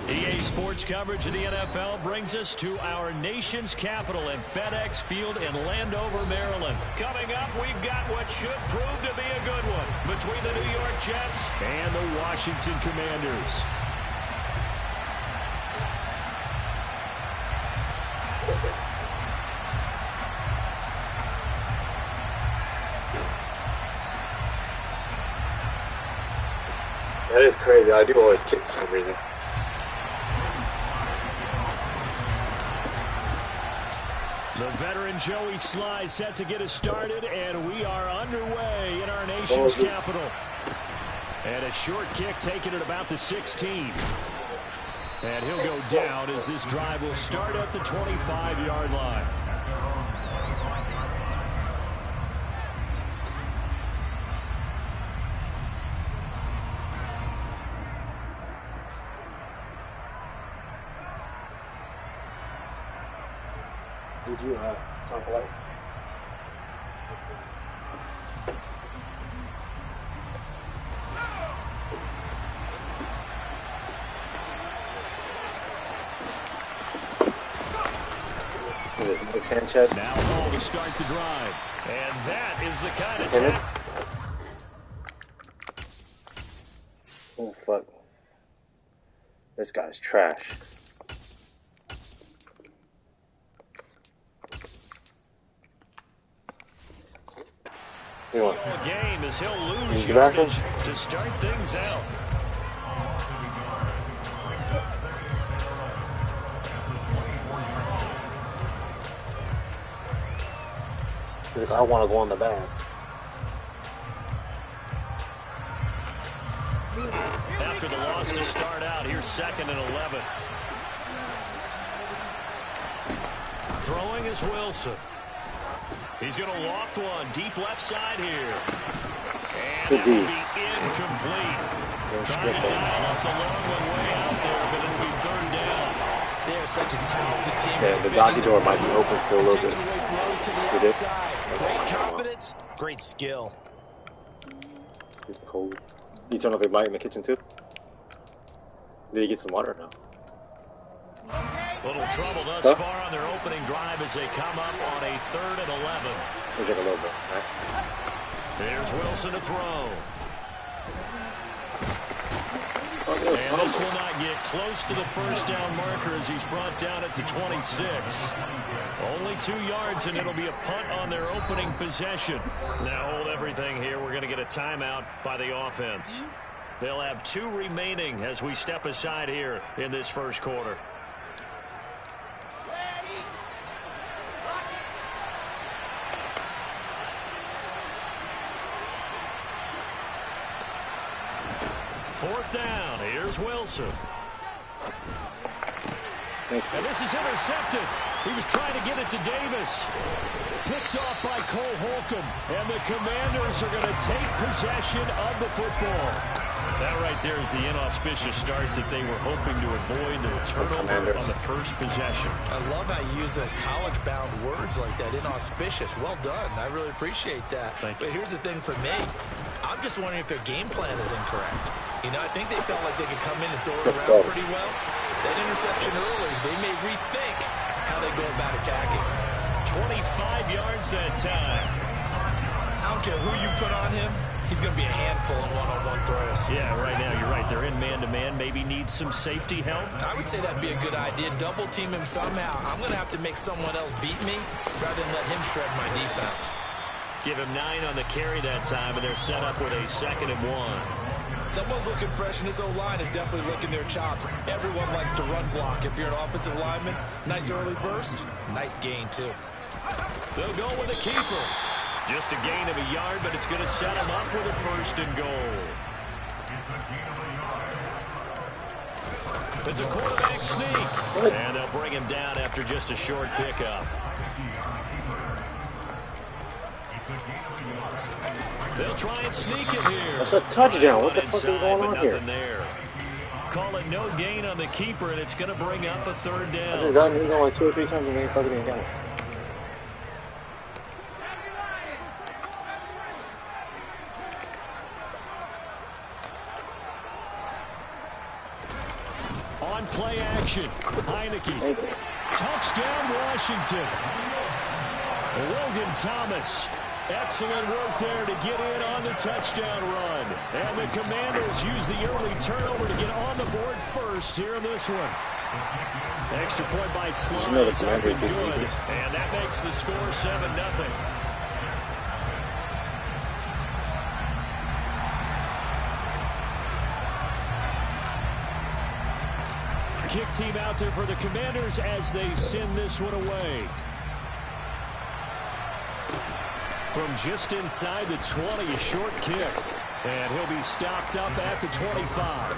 [SPEAKER 1] EA Sports coverage of the NFL brings us to our nation's capital in FedEx Field in Landover, Maryland. Coming up, we've got what should prove to be a good one between the New York Jets and the Washington Commanders.
[SPEAKER 2] That is crazy. I do always kick for some reason.
[SPEAKER 1] The veteran Joey Sly set to get us started, and we are underway in our nation's capital. And a short kick taken at about the 16. And he'll go down as this drive will start at the 25-yard line.
[SPEAKER 2] Did you turn for light? Is this Mike Sanchez?
[SPEAKER 1] Now ball to start the drive. And that is the kind of tap.
[SPEAKER 2] Oh, fuck. This guy's trash.
[SPEAKER 1] Game as he'll lose yardage to start things out.
[SPEAKER 2] He's like, I want to go on the bag.
[SPEAKER 1] After the loss to start out, here's 2nd and 11. Throwing is Wilson. He's going to loft one deep left side here. And that will be incomplete. Trying to dial up the long one way out there, but it'll be 3rd down.
[SPEAKER 3] They're such a talented team.
[SPEAKER 2] Yeah, the doggy door might be open still a little bit.
[SPEAKER 3] Great confidence, great skill.
[SPEAKER 2] It's cold. You turn off the light in the kitchen too? Did he get some water now?
[SPEAKER 1] Little trouble thus far on their opening drive as they come up on a 3rd and 11.
[SPEAKER 2] We'll take a little bit, right?
[SPEAKER 1] Here's Wilson to throw. And this will not get close to the 1st down marker as he's brought down at the 26. Only 2 yards, and it'll be a punt on their opening possession. Now hold everything here. We're going to get a timeout by the offense. They'll have 2 remaining as we step aside here in this 1st quarter. Fourth down. Here's Wilson. And this is intercepted. He was trying to get it to Davis. Picked off by Cole Holcomb. And the Commanders are going to take possession of the football. That right there is the inauspicious start that they were hoping to avoid. The turnover on the 1st possession.
[SPEAKER 3] I love how you use those college-bound words like that, inauspicious. Well done. I really appreciate that. But here's the thing for me. I'm just wondering if their game plan is incorrect. You know, I think they felt like they could come in and throw it around pretty well. That interception early, they may rethink how they go about attacking.
[SPEAKER 1] 25 yards that time.
[SPEAKER 3] I don't care who you put on him. He's going to be a handful in one-on-one throws.
[SPEAKER 1] Yeah, right now you're right. They're in man-to-man. Maybe need some safety help.
[SPEAKER 3] I would say that'd be a good idea. Double team him somehow. I'm going to have to make someone else beat me rather than let him shred my defense.
[SPEAKER 1] Give him 9 on the carry that time, and they're set up with a 2nd and 1.
[SPEAKER 3] Someone's looking fresh, and this O-line is definitely licking their chops. Everyone likes to run block. If you're an offensive lineman, nice early burst, nice gain, too.
[SPEAKER 1] They'll go with a keeper. Just a gain of a yard, but it's going to set them up with a 1st and goal. It's a quarterback sneak. And they'll bring him down after just a short pickup. They'll try and sneak it here.
[SPEAKER 2] That's a touchdown. What the fuck is going on here?
[SPEAKER 1] There. Call it no gain on the keeper, and it's going to bring up a third down.
[SPEAKER 2] I've gotten his on like 2 or 3 times and they fucking didn't get it.
[SPEAKER 1] On play action, Heineke. Touchdown, Washington. Logan Thomas. Excellent work there to get in on the touchdown run. And the Commanders use the early turnover to get on the board first here in this one. Extra point by Slide is up and good. And that makes the score 7-0. Kick team out there for the Commanders as they send this one away. From just inside the 20, a short kick. And he'll be stopped up at the 25.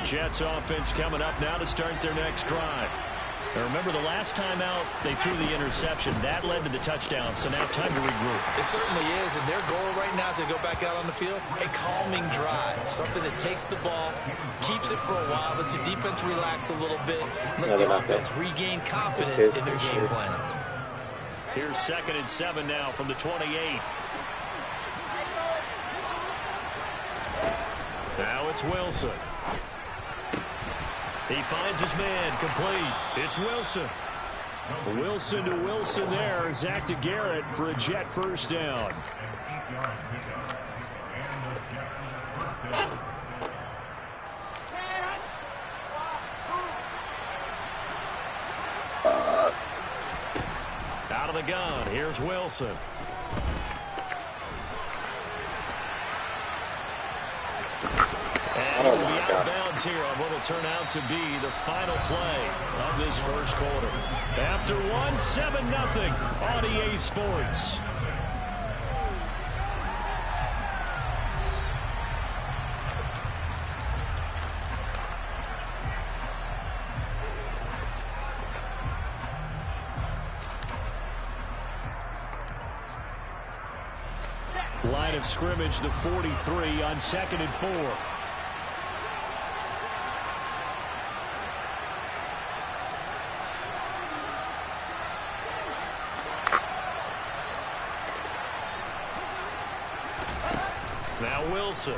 [SPEAKER 1] Jets offense coming up now to start their next drive. Now remember, the last time out, they threw the interception. That led to the touchdown, so now time to regroup.
[SPEAKER 3] It certainly is, and their goal right now as they go back out on the field, a calming drive, something that takes the ball, keeps it for a while, lets the defense relax a little bit, lets the offense regain confidence in their game plan.
[SPEAKER 1] Here's 2nd and 7 now from the 28. Now it's Wilson. He finds his man, complete. It's Wilson. Wilson to Wilson there. Zach to Garrett for a Jet first down. Out of the gun, here's Wilson. And he'll be out of bounds here on what will turn out to be the final play of this first quarter. After 1, 7-0 on EA Sports. Line of scrimmage, the 43 on 2nd and 4. Now Wilson.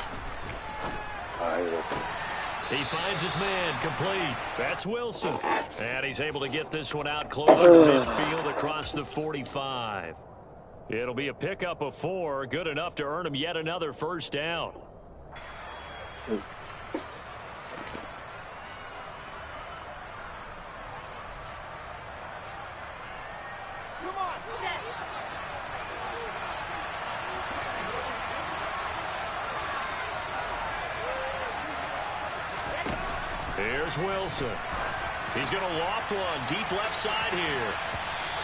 [SPEAKER 1] He finds his man, complete. That's Wilson. And he's able to get this one out closer to midfield across the 45. It'll be a pickup of 4, good enough to earn him yet another first down. Here's Wilson. He's going to loft one deep left side here.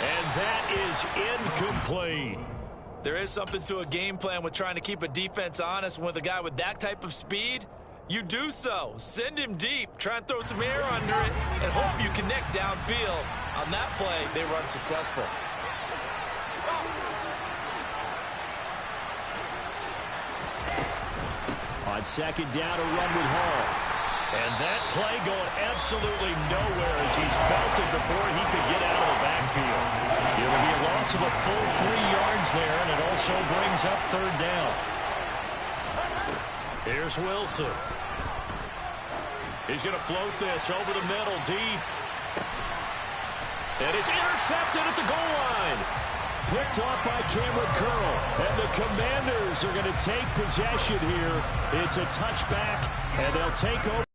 [SPEAKER 1] And that is incomplete.
[SPEAKER 3] There is something to a game plan with trying to keep a defense honest. With a guy with that type of speed, you do so. Send him deep. Try and throw some air under it and hope you connect downfield. On that play, they run successful.
[SPEAKER 1] On 2nd down, a run with Hall. And that play going absolutely nowhere as he's belted before he could get out of the backfield. It'll be a loss of a full 3 yards there, and it also brings up 3rd down. Here's Wilson. He's going to float this over the middle, deep. And it's intercepted at the goal line. Picked off by Cameron Curl. And the Commanders are going to take possession here. It's a touchback, and they'll take over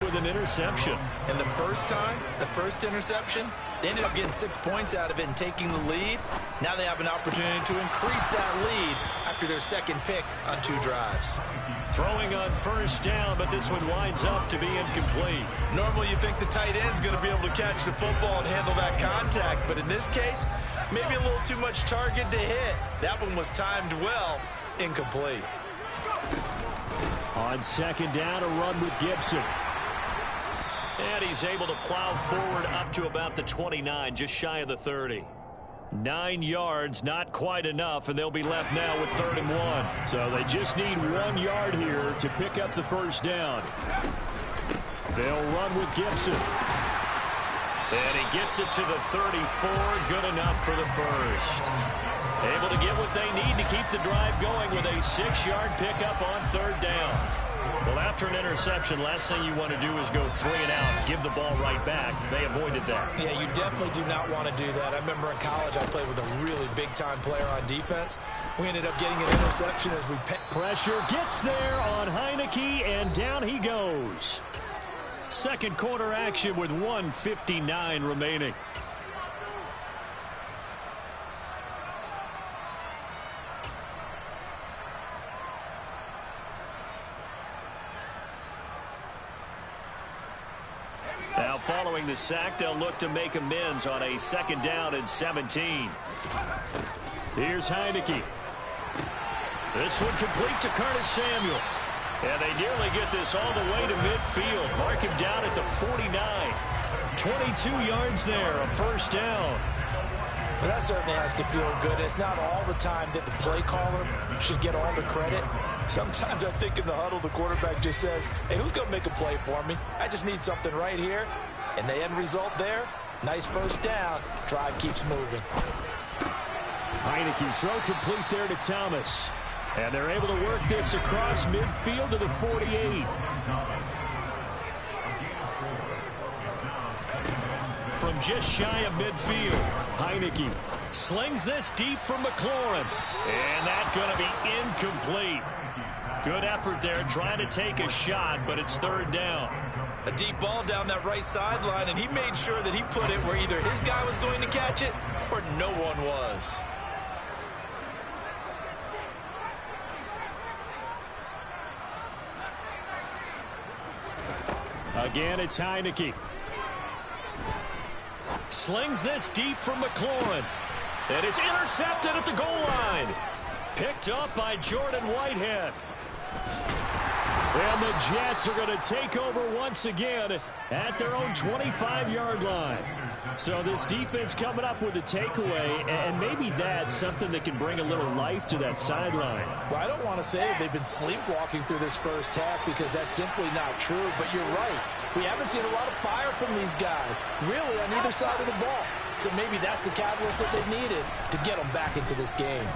[SPEAKER 1] with an interception.
[SPEAKER 3] And the first time, the first interception, they ended up getting 6 points out of it and taking the lead. Now they have an opportunity to increase that lead after their second pick on 2 drives.
[SPEAKER 1] Throwing on first down, but this one winds up to be incomplete.
[SPEAKER 3] Normally you think the tight end's going to be able to catch the football and handle that contact, but in this case, maybe a little too much target to hit. That one was timed well, incomplete.
[SPEAKER 1] On second down, a run with Gibson. And he's able to plow forward up to about the 29, just shy of the 30. 9 yards, not quite enough, and they'll be left now with 3rd and 1. So they just need 1 yard here to pick up the first down. They'll run with Gibson. And he gets it to the 34, good enough for the first. Able to get what they need to keep the drive going with a 6-yard pickup on 3rd down. Well, after an interception, last thing you want to do is go 3 and out, give the ball right back. They avoided that.
[SPEAKER 3] Yeah, you definitely do not want to do that. I remember in college I played with a really big-time player on defense. We ended up getting an interception as we...
[SPEAKER 1] Pressure gets there on Heineke, and down he goes. Second quarter action with 1:59 remaining. Now following the sack, they'll look to make amends on a 2nd down and 17. Here's Heineke. This one complete to Curtis Samuel. And they nearly get this all the way to midfield. Mark him down at the 49. 22 yards there, a first down.
[SPEAKER 3] Well, that certainly has to feel good. It's not all the time that the play caller should get all the credit. Sometimes I think in the huddle, the quarterback just says, hey, who's going to make a play for me? I just need something right here. And the end result there, nice first down. Drive keeps moving.
[SPEAKER 1] Heineke's throw complete there to Thomas. And they're able to work this across midfield to the 48. From just shy of midfield, Heineke slings this deep for McLaurin. And that's going to be incomplete. Good effort there trying to take a shot, but it's 3rd down.
[SPEAKER 3] A deep ball down that right sideline, and he made sure that he put it where either his guy was going to catch it or no one was.
[SPEAKER 1] Again, it's Heineke. Slings this deep from McLaurin. And it's intercepted at the goal line. Picked up by Jordan Whitehead. And the Jets are going to take over once again at their own 25-yard line. So this defense coming up with a takeaway, and maybe that's something that can bring a little life to that sideline.
[SPEAKER 3] Well, I don't want to say that they've been sleepwalking through this first half because that's simply not true, but you're right. We haven't seen a lot of fire from these guys, really, on either side of the ball. So maybe that's the catalyst that they needed to get them back into this game.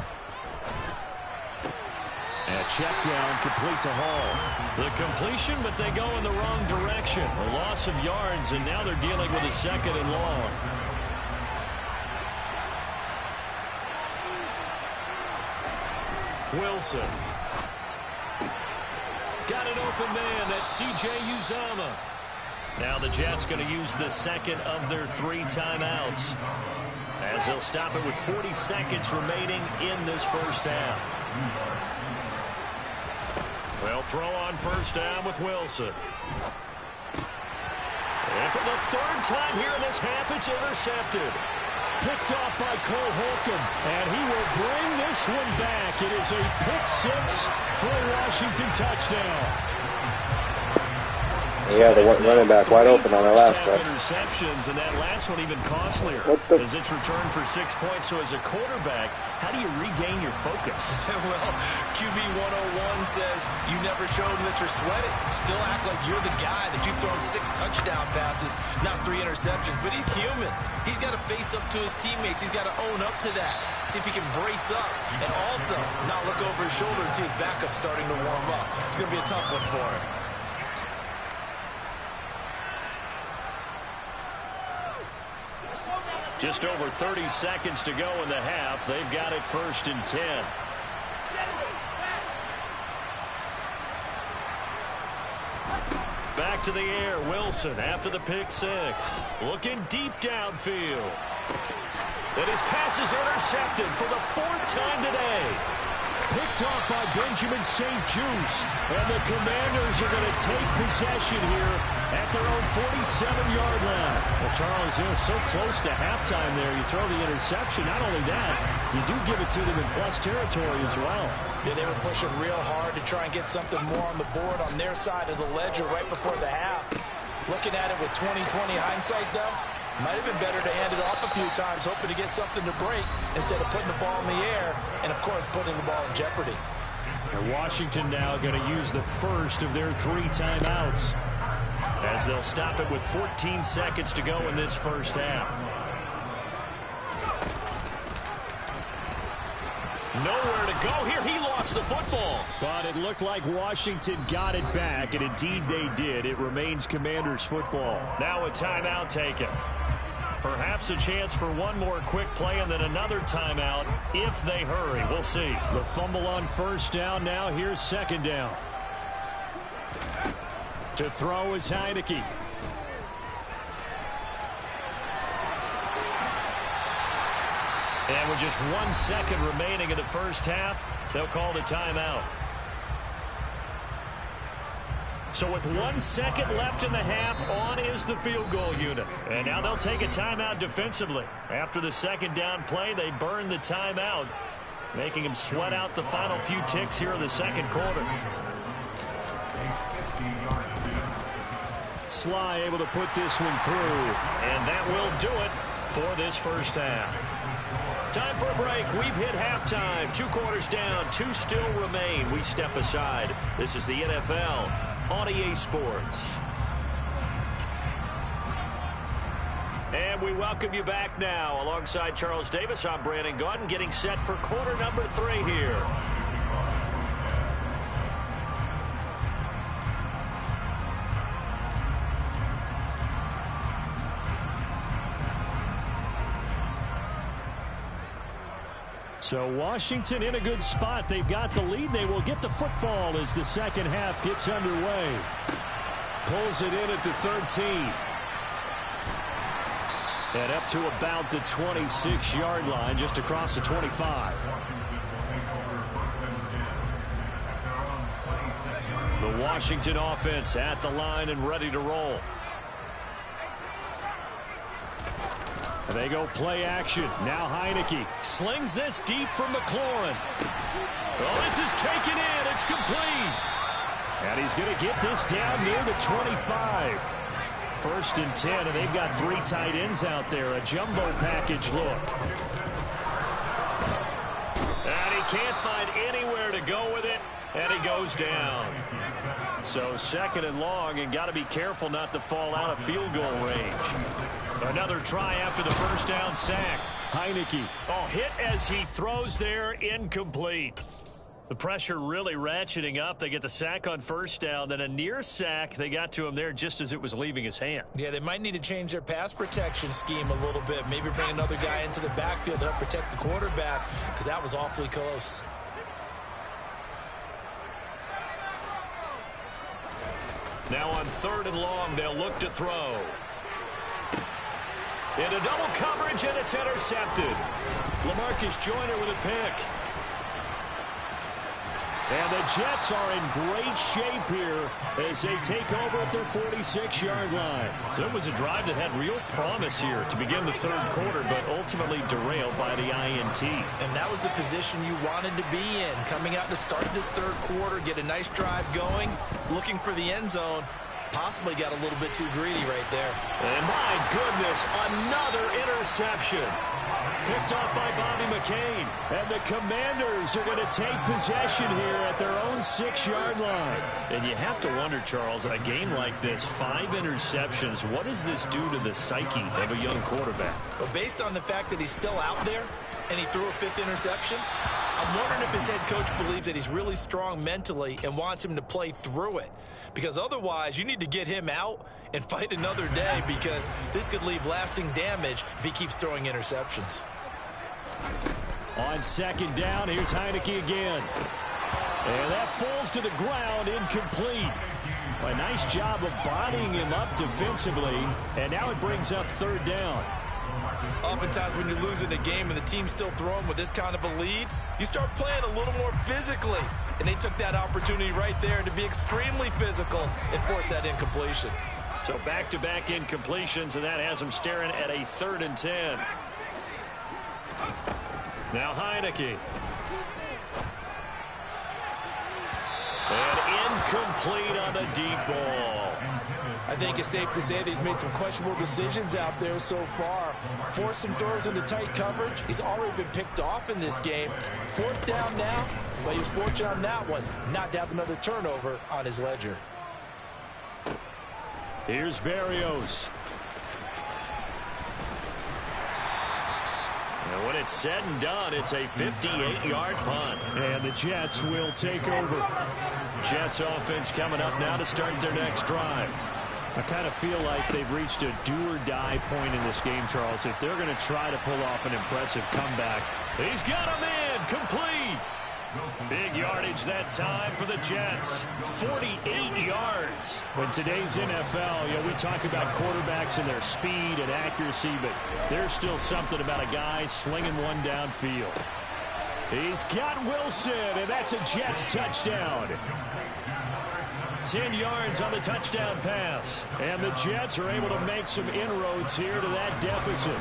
[SPEAKER 1] A check down complete to Hall. The completion, but they go in the wrong direction. A loss of yards, and now they're dealing with a 2nd and long. Wilson. Got an open man. That's C.J. Uzomah. Now the Jets going to use the 2nd of their 3 timeouts, as they'll stop it with 40 seconds remaining in this first half. They'll throw on first down with Wilson. And for the 3rd time here in this half, it's intercepted. Picked off by Cole Holcomb, and he will bring this one back. It is a pick-6 for a Washington touchdown.
[SPEAKER 2] Yeah, the running back wide open on the last play.
[SPEAKER 1] Interceptions, and that last one even costlier as it's returned for 6 points. So as a quarterback, how do you regain your focus?
[SPEAKER 3] Well, QB 101 says you never show them that you're sweating. Still act like you're the guy that you've thrown 6 touchdown passes, not 3 interceptions. But he's human. He's got to face up to his teammates. He's got to own up to that. See if he can brace up and also not look over his shoulder and see his backup starting to warm up. It's going to be a tough one for him.
[SPEAKER 1] Just over 30 seconds to go in the half. They've got it 1st and 10. Back to the air, Wilson after the pick-6. Looking deep downfield. And his pass is intercepted for the 4th time today. picked off by Benjamin St. Just. And the Commanders are going to take possession here at their own 47-yard line. Well, Charles, so close to halftime there. You throw the interception. Not only that, you do give it to them in plus territory as well.
[SPEAKER 3] Yeah, they were pushing real hard to try and get something more on the board on their side of the ledger right before the half. Looking at it with 20/20 hindsight, though, might have been better to hand it off a few times, hoping to get something to break instead of putting the ball in the air and, of course, putting the ball in jeopardy.
[SPEAKER 1] And Washington now going to use the first of their 3 timeouts as they'll stop it with 14 seconds to go in this first half. Nowhere to go here. He lost the football. But it looked like Washington got it back, and indeed they did. It remains Commanders football. Now a timeout taken. Perhaps a chance for one more quick play and then another timeout if they hurry. We'll see. The fumble on first down now. Here's second down. To throw is Heineke. And with just 1 second remaining in the first half, they'll call the timeout. So with 1 second left in the half, on is the field goal unit. And now they'll take a timeout defensively. After the second down play, they burn the timeout, making them sweat out the final few ticks here in the second quarter. Sly able to put this one through. And that will do it for this first half. Time for a break. We've hit halftime. 2 quarters down. 2 still remain. We step aside. This is the NFL on EA Sports. And we welcome you back now. Alongside Charles Davis, I'm Brandon Gaudin, getting set for quarter number 3 here. So Washington in a good spot. They've got the lead. They will get the football as the second half gets underway. Pulls it in at the 13. And up to about the 26-yard line, just across the 25. The Washington offense at the line and ready to roll. They go play action. Now Heineke slings this deep from McLaurin. Oh, this is taken in. It's complete. And he's going to get this down near the 25. 1st and 10, and they've got 3 tight ends out there. A jumbo package look. And he can't find anywhere to go with it, and he goes down. So 2nd and long, and got to be careful not to fall out of field goal range. Another try after the first down sack. Heineke. Oh, hit as he throws there, incomplete. The pressure really ratcheting up. They get the sack on first down, then a near sack. They got to him there just as it was leaving his hand.
[SPEAKER 3] Yeah, they might need to change their pass protection scheme a little bit. Maybe bring another guy into the backfield to help protect the quarterback, because that was awfully close.
[SPEAKER 1] Now on 3rd and long, they'll look to throw. Into double coverage, and it's intercepted. LaMarcus Joyner with a pick. And the Jets are in great shape here as they take over at their 46-yard line. So it was a drive that had real promise here to begin the 3rd quarter, but ultimately derailed by the INT.
[SPEAKER 3] And that was the position you wanted to be in. Coming out to start this 3rd quarter, get a nice drive going, looking for the end zone. Possibly got a little bit too greedy right there.
[SPEAKER 1] And my goodness, another interception. Picked off by Bobby McCain. And the Commanders are going to take possession here at their own 6-yard line. And you have to wonder, Charles, in a game like this, 5 interceptions, what does this do to the psyche of a young quarterback?
[SPEAKER 3] Well, based on the fact that he's still out there and he threw a 5th interception, I'm wondering if his head coach believes that he's really strong mentally and wants him to play through it. Because otherwise, you need to get him out and fight another day, because this could leave lasting damage if he keeps throwing interceptions.
[SPEAKER 1] On 2nd down, here's Heineke again. And that falls to the ground, incomplete. A nice job of bodying him up defensively, and now it brings up 3rd down.
[SPEAKER 3] Oftentimes when you're losing a game and the team's still throwing with this kind of a lead, You start playing a little more physically. And they took that opportunity right there to be extremely physical and force that incompletion.
[SPEAKER 1] So back-to-back incompletions, and that has them staring at a 3rd and 10. Now Heineke. And incomplete on the deep ball.
[SPEAKER 3] I think it's safe to say that he's made some questionable decisions out there so far. Forced some throws into tight coverage. He's already been picked off in this game. 4th down now, but he was fortunate on that one not to have another turnover on his ledger.
[SPEAKER 1] Here's Berrios. And when it's said and done, it's a 58-yard punt. And the Jets will take over. Jets offense coming up now to start their next drive. I kind of feel like they've reached a do-or-die point in this game, Charles. If they're going to try to pull off an impressive comeback, he's got him in, complete. Big yardage that time for the Jets. 48 yards. In today's NFL, we talk about quarterbacks and their speed and accuracy, but there's still something about a guy slinging one downfield. He's got Wilson, and that's a Jets touchdown. 10 yards on the touchdown pass. And the Jets are able to make some inroads here to that deficit.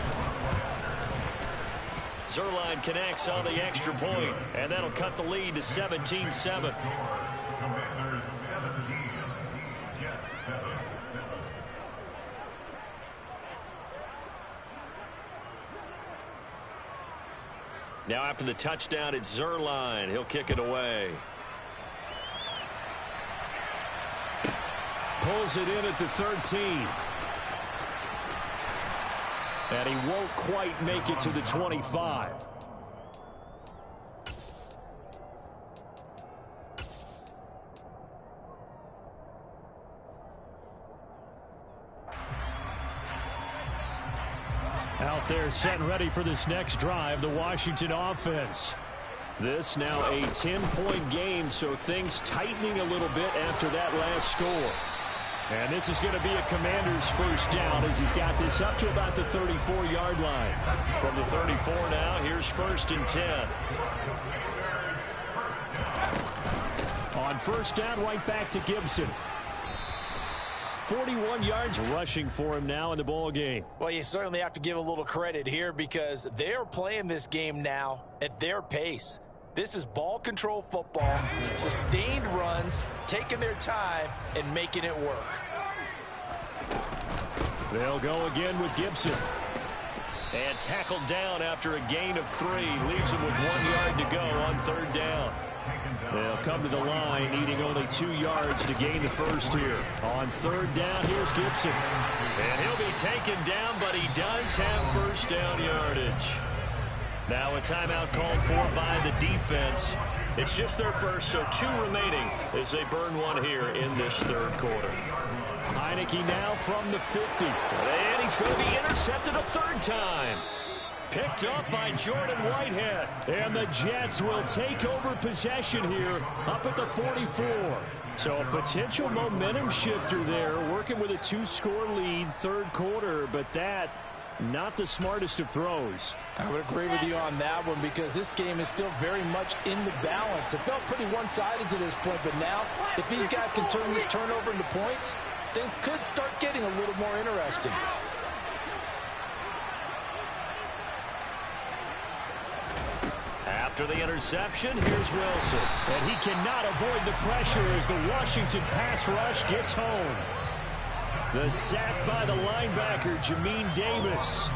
[SPEAKER 1] Zerline connects on the extra point, and that'll cut the lead to 17-7. Now after the touchdown, it's Zerline. He'll kick it away. Pulls it in at the 13. And he won't quite make it to the 25. Out there set and ready for this next drive, the Washington offense. This now a 10-point game, so things tightening a little bit after that last score. And this is going to be a Commander's first down as he's got this up to about the 34-yard line. From the 34 now, here's 1st and 10. On 1st down, right back to Gibson. 41 yards rushing for him now in the ball game.
[SPEAKER 3] Well, you certainly have to give a little credit here because they're playing this game now at their pace. This is ball control football, sustained runs, taking their time, and making it work.
[SPEAKER 1] They'll go again with Gibson. And tackled down after a gain of 3. Leaves him with 1 yard to go on 3rd down. They'll come to the line, needing only 2 yards to gain the first here. On 3rd down, here's Gibson. And he'll be taken down, but he does have first down yardage. Now a timeout called for by the defense. It's just their first, so 2 remaining as they burn one here in this 3rd quarter. Heineke now from the 50. And he's going to be intercepted a 3rd time. Picked up by Jordan Whitehead. And the Jets will take over possession here up at the 44. So a potential momentum shifter there, working with a 2-score lead 3rd quarter, but that not the smartest of throws.
[SPEAKER 3] I would agree with you on that one because this game is still very much in the balance. It felt pretty one-sided to this point, but now if these guys can turn this turnover into points, things could start getting a little more interesting.
[SPEAKER 1] After the interception, here's Wilson. And he cannot avoid the pressure as the Washington pass rush gets home. The sack by the linebacker, Jamin Davis.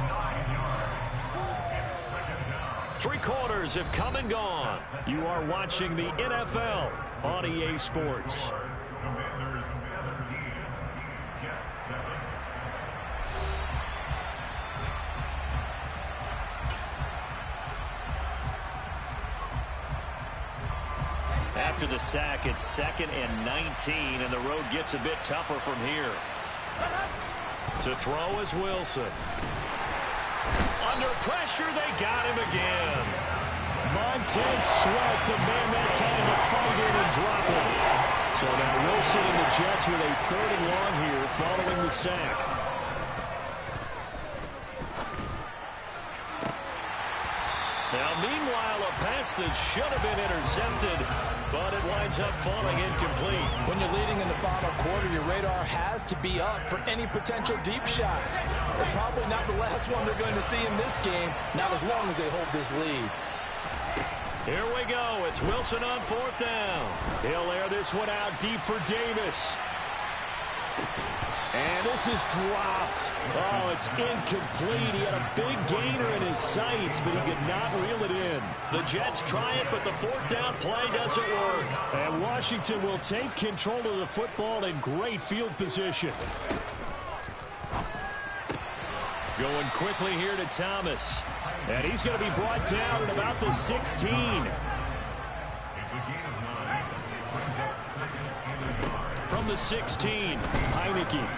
[SPEAKER 1] 3 quarters have come and gone. You are watching the NFL on EA Sports. After the sack, it's 2nd and 19, and the road gets a bit tougher from here. To throw is Wilson. Under pressure, they got him again. Montez Sweat, the man that time to find it and drop him. So now Wilson and the Jets with a 3rd and long here following the sack. Now Meanwhile, a pass that should have been intercepted, but it winds up falling incomplete.
[SPEAKER 3] When you're leading in the final quarter, your radar has to be up for any potential deep shots. But probably not the last one they're going to see in this game, not as long as they hold this lead.
[SPEAKER 1] Here we go. It's Wilson on fourth down. He'll air this one out deep for Davis. And this is dropped. Oh, it's incomplete. He had a big gainer in his sights, but he could not reel it in. The Jets try it, but the fourth down play doesn't work. And Washington will take control of the football in great field position. Going quickly here to Thomas. And he's going to be brought down at about the 16. From the 16, Heineke.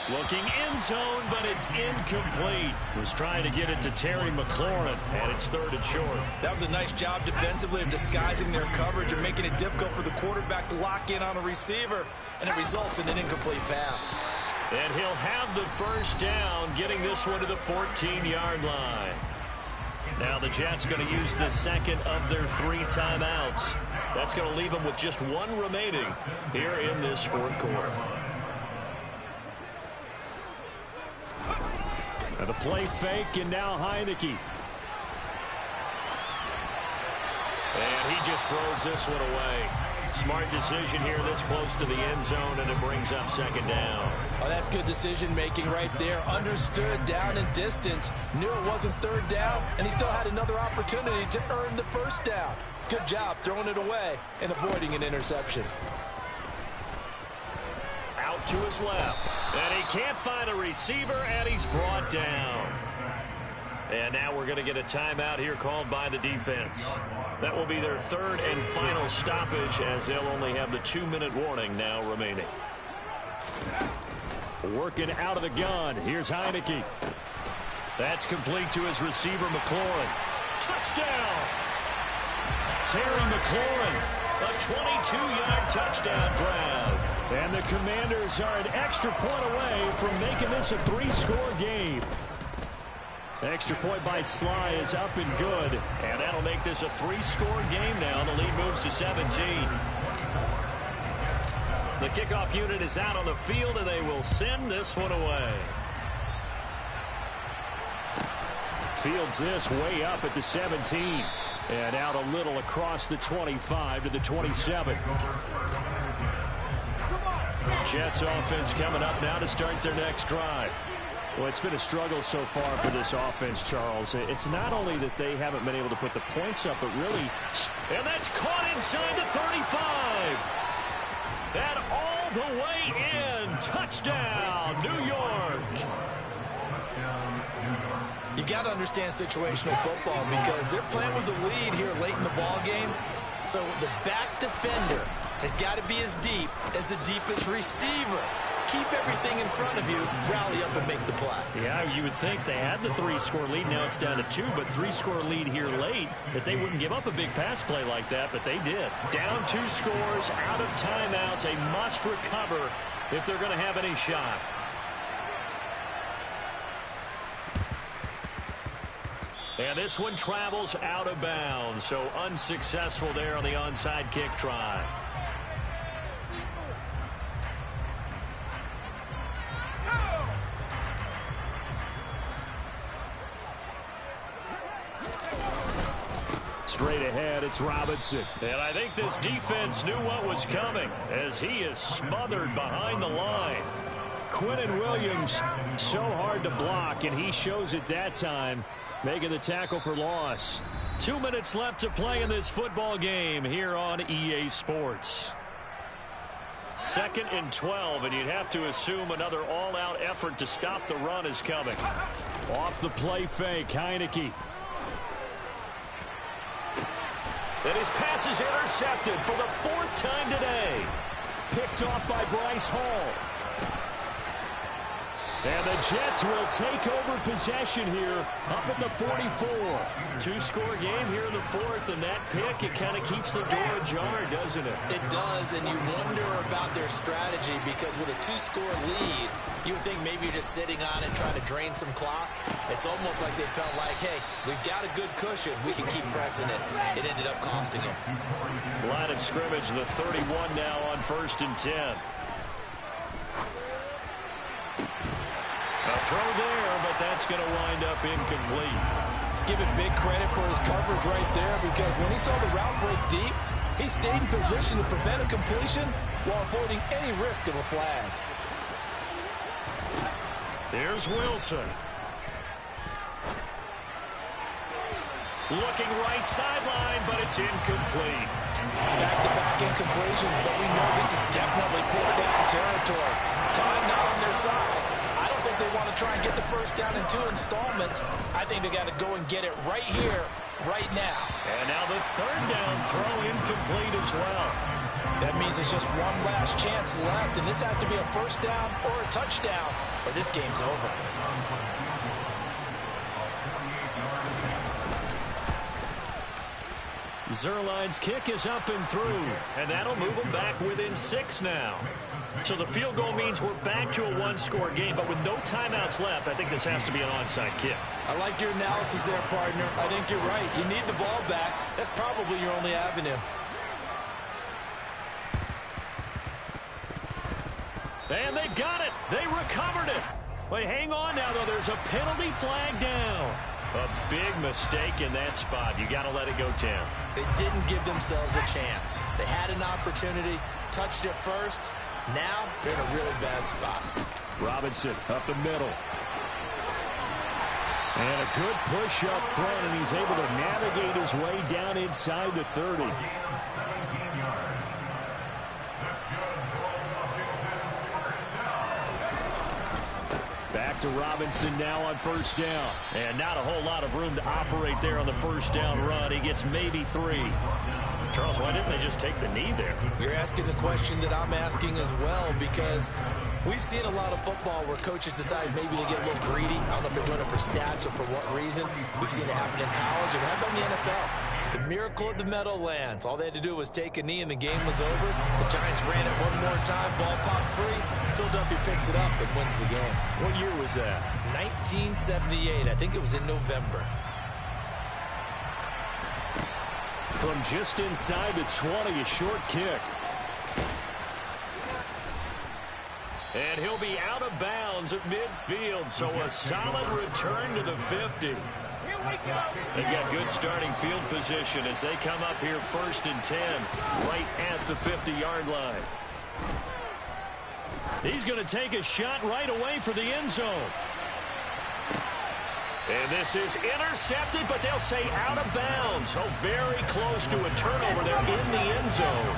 [SPEAKER 1] Looking end zone, but it's incomplete. Was trying to get it to Terry McLaurin, and it's third and short.
[SPEAKER 3] That was a nice job defensively of disguising their coverage and making it difficult for the quarterback to lock in on a receiver, and it results in an incomplete pass.
[SPEAKER 1] And he'll have the first down, getting this one to the 14-yard line. Now the Jets going to use the second of their 3 timeouts. That's going to leave them with just 1 remaining here in this fourth quarter. Now the play fake, and now Heineke. And he just throws this one away. Smart decision here this close to the end zone, and it brings up second down.
[SPEAKER 3] Oh, that's good decision-making right there. Understood down and distance. Knew it wasn't third down, and he still had another opportunity to earn the first down. Good job throwing it away and avoiding an interception.
[SPEAKER 1] Out to his left. And he can't find a receiver, and he's brought down. And now we're going to get a timeout here called by the defense. That will be their third and final stoppage, as they'll only have the 2-minute warning now remaining. Working out of the gun. Here's Heineke. That's complete to his receiver, McLaurin. Touchdown! Terry McLaurin, a 22-yard touchdown grab. And the Commanders are an extra point away from making this a 3-score game. Extra point by Sly is up and good, and that'll make this a 3-score game now. The lead moves to 17. The kickoff unit is out on the field, and they will send this one away. Fields this way up at the 17. And out a little across the 25 to the 27. Jets offense coming up now to start their next drive. Well, it's been a struggle so far for this offense, Charles. It's not only that they haven't been able to put the points up, but really... And that's caught inside the 35. And all the way in. Touchdown, New York.
[SPEAKER 3] You got to understand situational football because they're playing with the lead here late in the ball game. So the back defender has got to be as deep as the deepest receiver. Keep everything in front of you, rally up and make the play.
[SPEAKER 1] Yeah, you would think they had the 3-score lead. Now it's down to 2, but 3-score lead here late, that they wouldn't give up a big pass play like that, but they did. Down 2 scores, out of timeouts, a must recover if they're going to have any shot. And this one travels out of bounds, so unsuccessful there on the onside kick try. Straight ahead, it's Robinson. And I think this defense knew what was coming as he is smothered behind the line. Quinnen Williams, so hard to block, and he shows it that time, making the tackle for loss. 2 minutes left to play in this football game here on EA Sports. 2nd and 12, and you'd have to assume another all-out effort to stop the run is coming. Off the play fake, Heineke. And his pass is intercepted for the 4th time today. Picked off by Bryce Hall. And the Jets will take over possession here up at the 44. Two-score game here in the fourth, and that pick, it kind of keeps the door ajar, doesn't it?
[SPEAKER 3] It does, and you wonder about their strategy because with a two-score lead, you would think maybe you're just sitting on it trying to drain some clock. It's almost like they felt like, hey, we've got a good cushion. We can keep pressing it. It ended up costing them.
[SPEAKER 1] Line of scrimmage, the 31 now on 1st and 10. A throw there, but that's going to wind up incomplete.
[SPEAKER 3] Give it big credit for his coverage right there because when he saw the route break deep, he stayed in position to prevent a completion while avoiding any risk of a flag.
[SPEAKER 1] Here's Wilson. Looking right sideline, but it's incomplete.
[SPEAKER 3] Back-to-back incompletions, but we know this is definitely 4-down territory. Time not on their side. I don't think they want to try and get the first down in 2 installments. I think they got to go and get it right here, right now.
[SPEAKER 1] And now the 3rd down throw incomplete as well.
[SPEAKER 3] That means it's just one last chance left, and this has to be a first down or a touchdown, or this game's over.
[SPEAKER 1] Zerline's kick is up and through, and that'll move them back within 6 now. So the field goal means we're back to a one-score game, but with no timeouts left, I think this has to be an onside kick.
[SPEAKER 3] I like your analysis there, partner. I think you're right. You need the ball back. That's probably your only avenue.
[SPEAKER 1] And they've got it. They recovered it. But hang on now, though. There's a penalty flag down. A big mistake in that spot. You got to let it go, Tim.
[SPEAKER 3] They didn't give themselves a chance. They had an opportunity, touched it first. Now they're in a really bad spot.
[SPEAKER 1] Robinson up the middle. And a good push up front, and he's able to navigate his way down inside the 30. Back to Robinson now on 1st down. And not a whole lot of room to operate there on the 1st down run. He gets maybe 3. Charles, why didn't they just take the knee there?
[SPEAKER 3] You're asking the question that I'm asking as well, because we've seen a lot of football where coaches decide maybe to get a little greedy. I don't know if they're doing it for stats or for what reason. We've seen it happen in college, and how about in the NFL? The miracle of the Meadowlands. All they had to do was take a knee, and the game was over. The Giants ran it one more time. Ball popped free. Philadelphia picks it up and wins the game.
[SPEAKER 1] What year was that?
[SPEAKER 3] 1978. I think it was in November.
[SPEAKER 1] From just inside the 20, a short kick. And he'll be out of bounds at midfield, so a solid return to the 50. They've got good starting field position as they come up here 1st and 10, right at the 50-yard line. He's going to take a shot right away for the end zone. And this is intercepted, but they'll say out of bounds. Oh, very close to a turnover there in the end zone.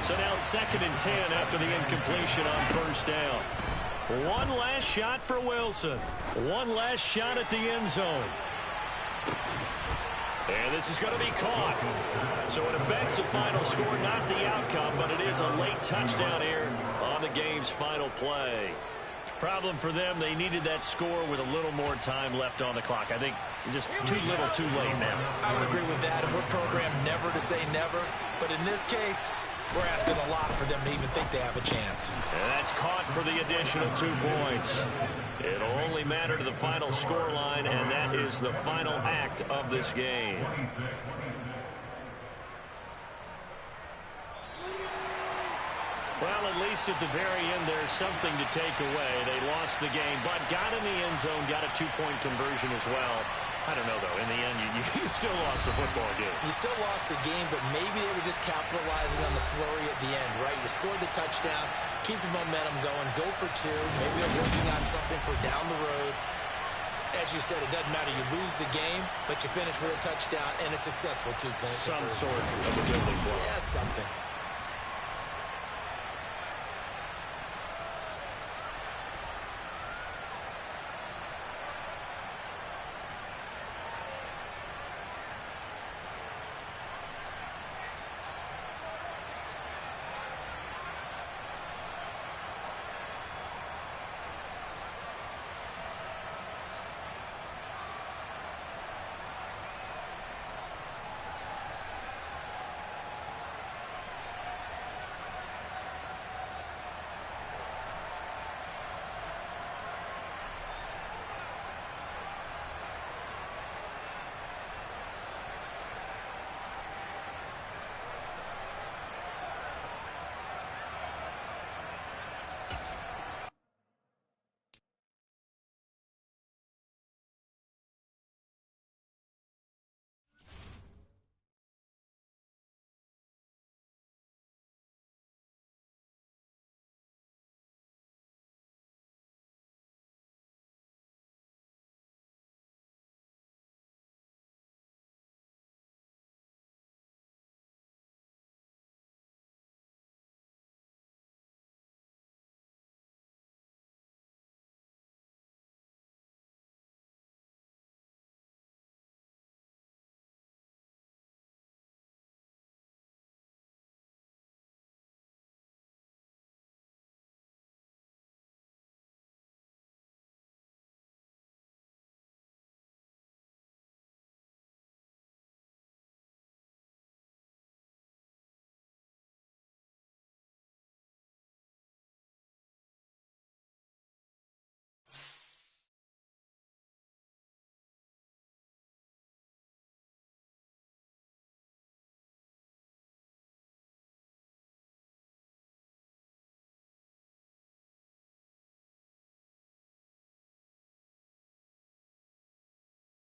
[SPEAKER 1] So now 2nd and 10 after the incompletion on 1st down. One last shot for Wilson. One last shot at the end zone. And this is going to be caught. So it affects the final score, not the outcome, but it is a late touchdown here on the game's final play. Problem for them, they needed that score with a little more time left on the clock. I think just too little, too late now.
[SPEAKER 3] I would agree with that, and we're programmed never to say never. But in this case, we're asking a lot for them to even think they have a chance.
[SPEAKER 1] And that's caught for the additional 2 points. It'll only matter to the final score line, and that is the final act of this game. Well, at least at the very end, there's something to take away. They lost the game, but got in the end zone, got a 2-point conversion as well. I don't know, though. In the end, you still lost the football game.
[SPEAKER 3] You still lost the game, but maybe they were just capitalizing on the flurry at the end, right? You scored the touchdown, keep the momentum going, go for 2. Maybe they're working on something for down the road. As you said, it doesn't matter. You lose the game, but you finish with a touchdown and a successful 2-point
[SPEAKER 1] Some sort of a building block.
[SPEAKER 3] Yeah, something.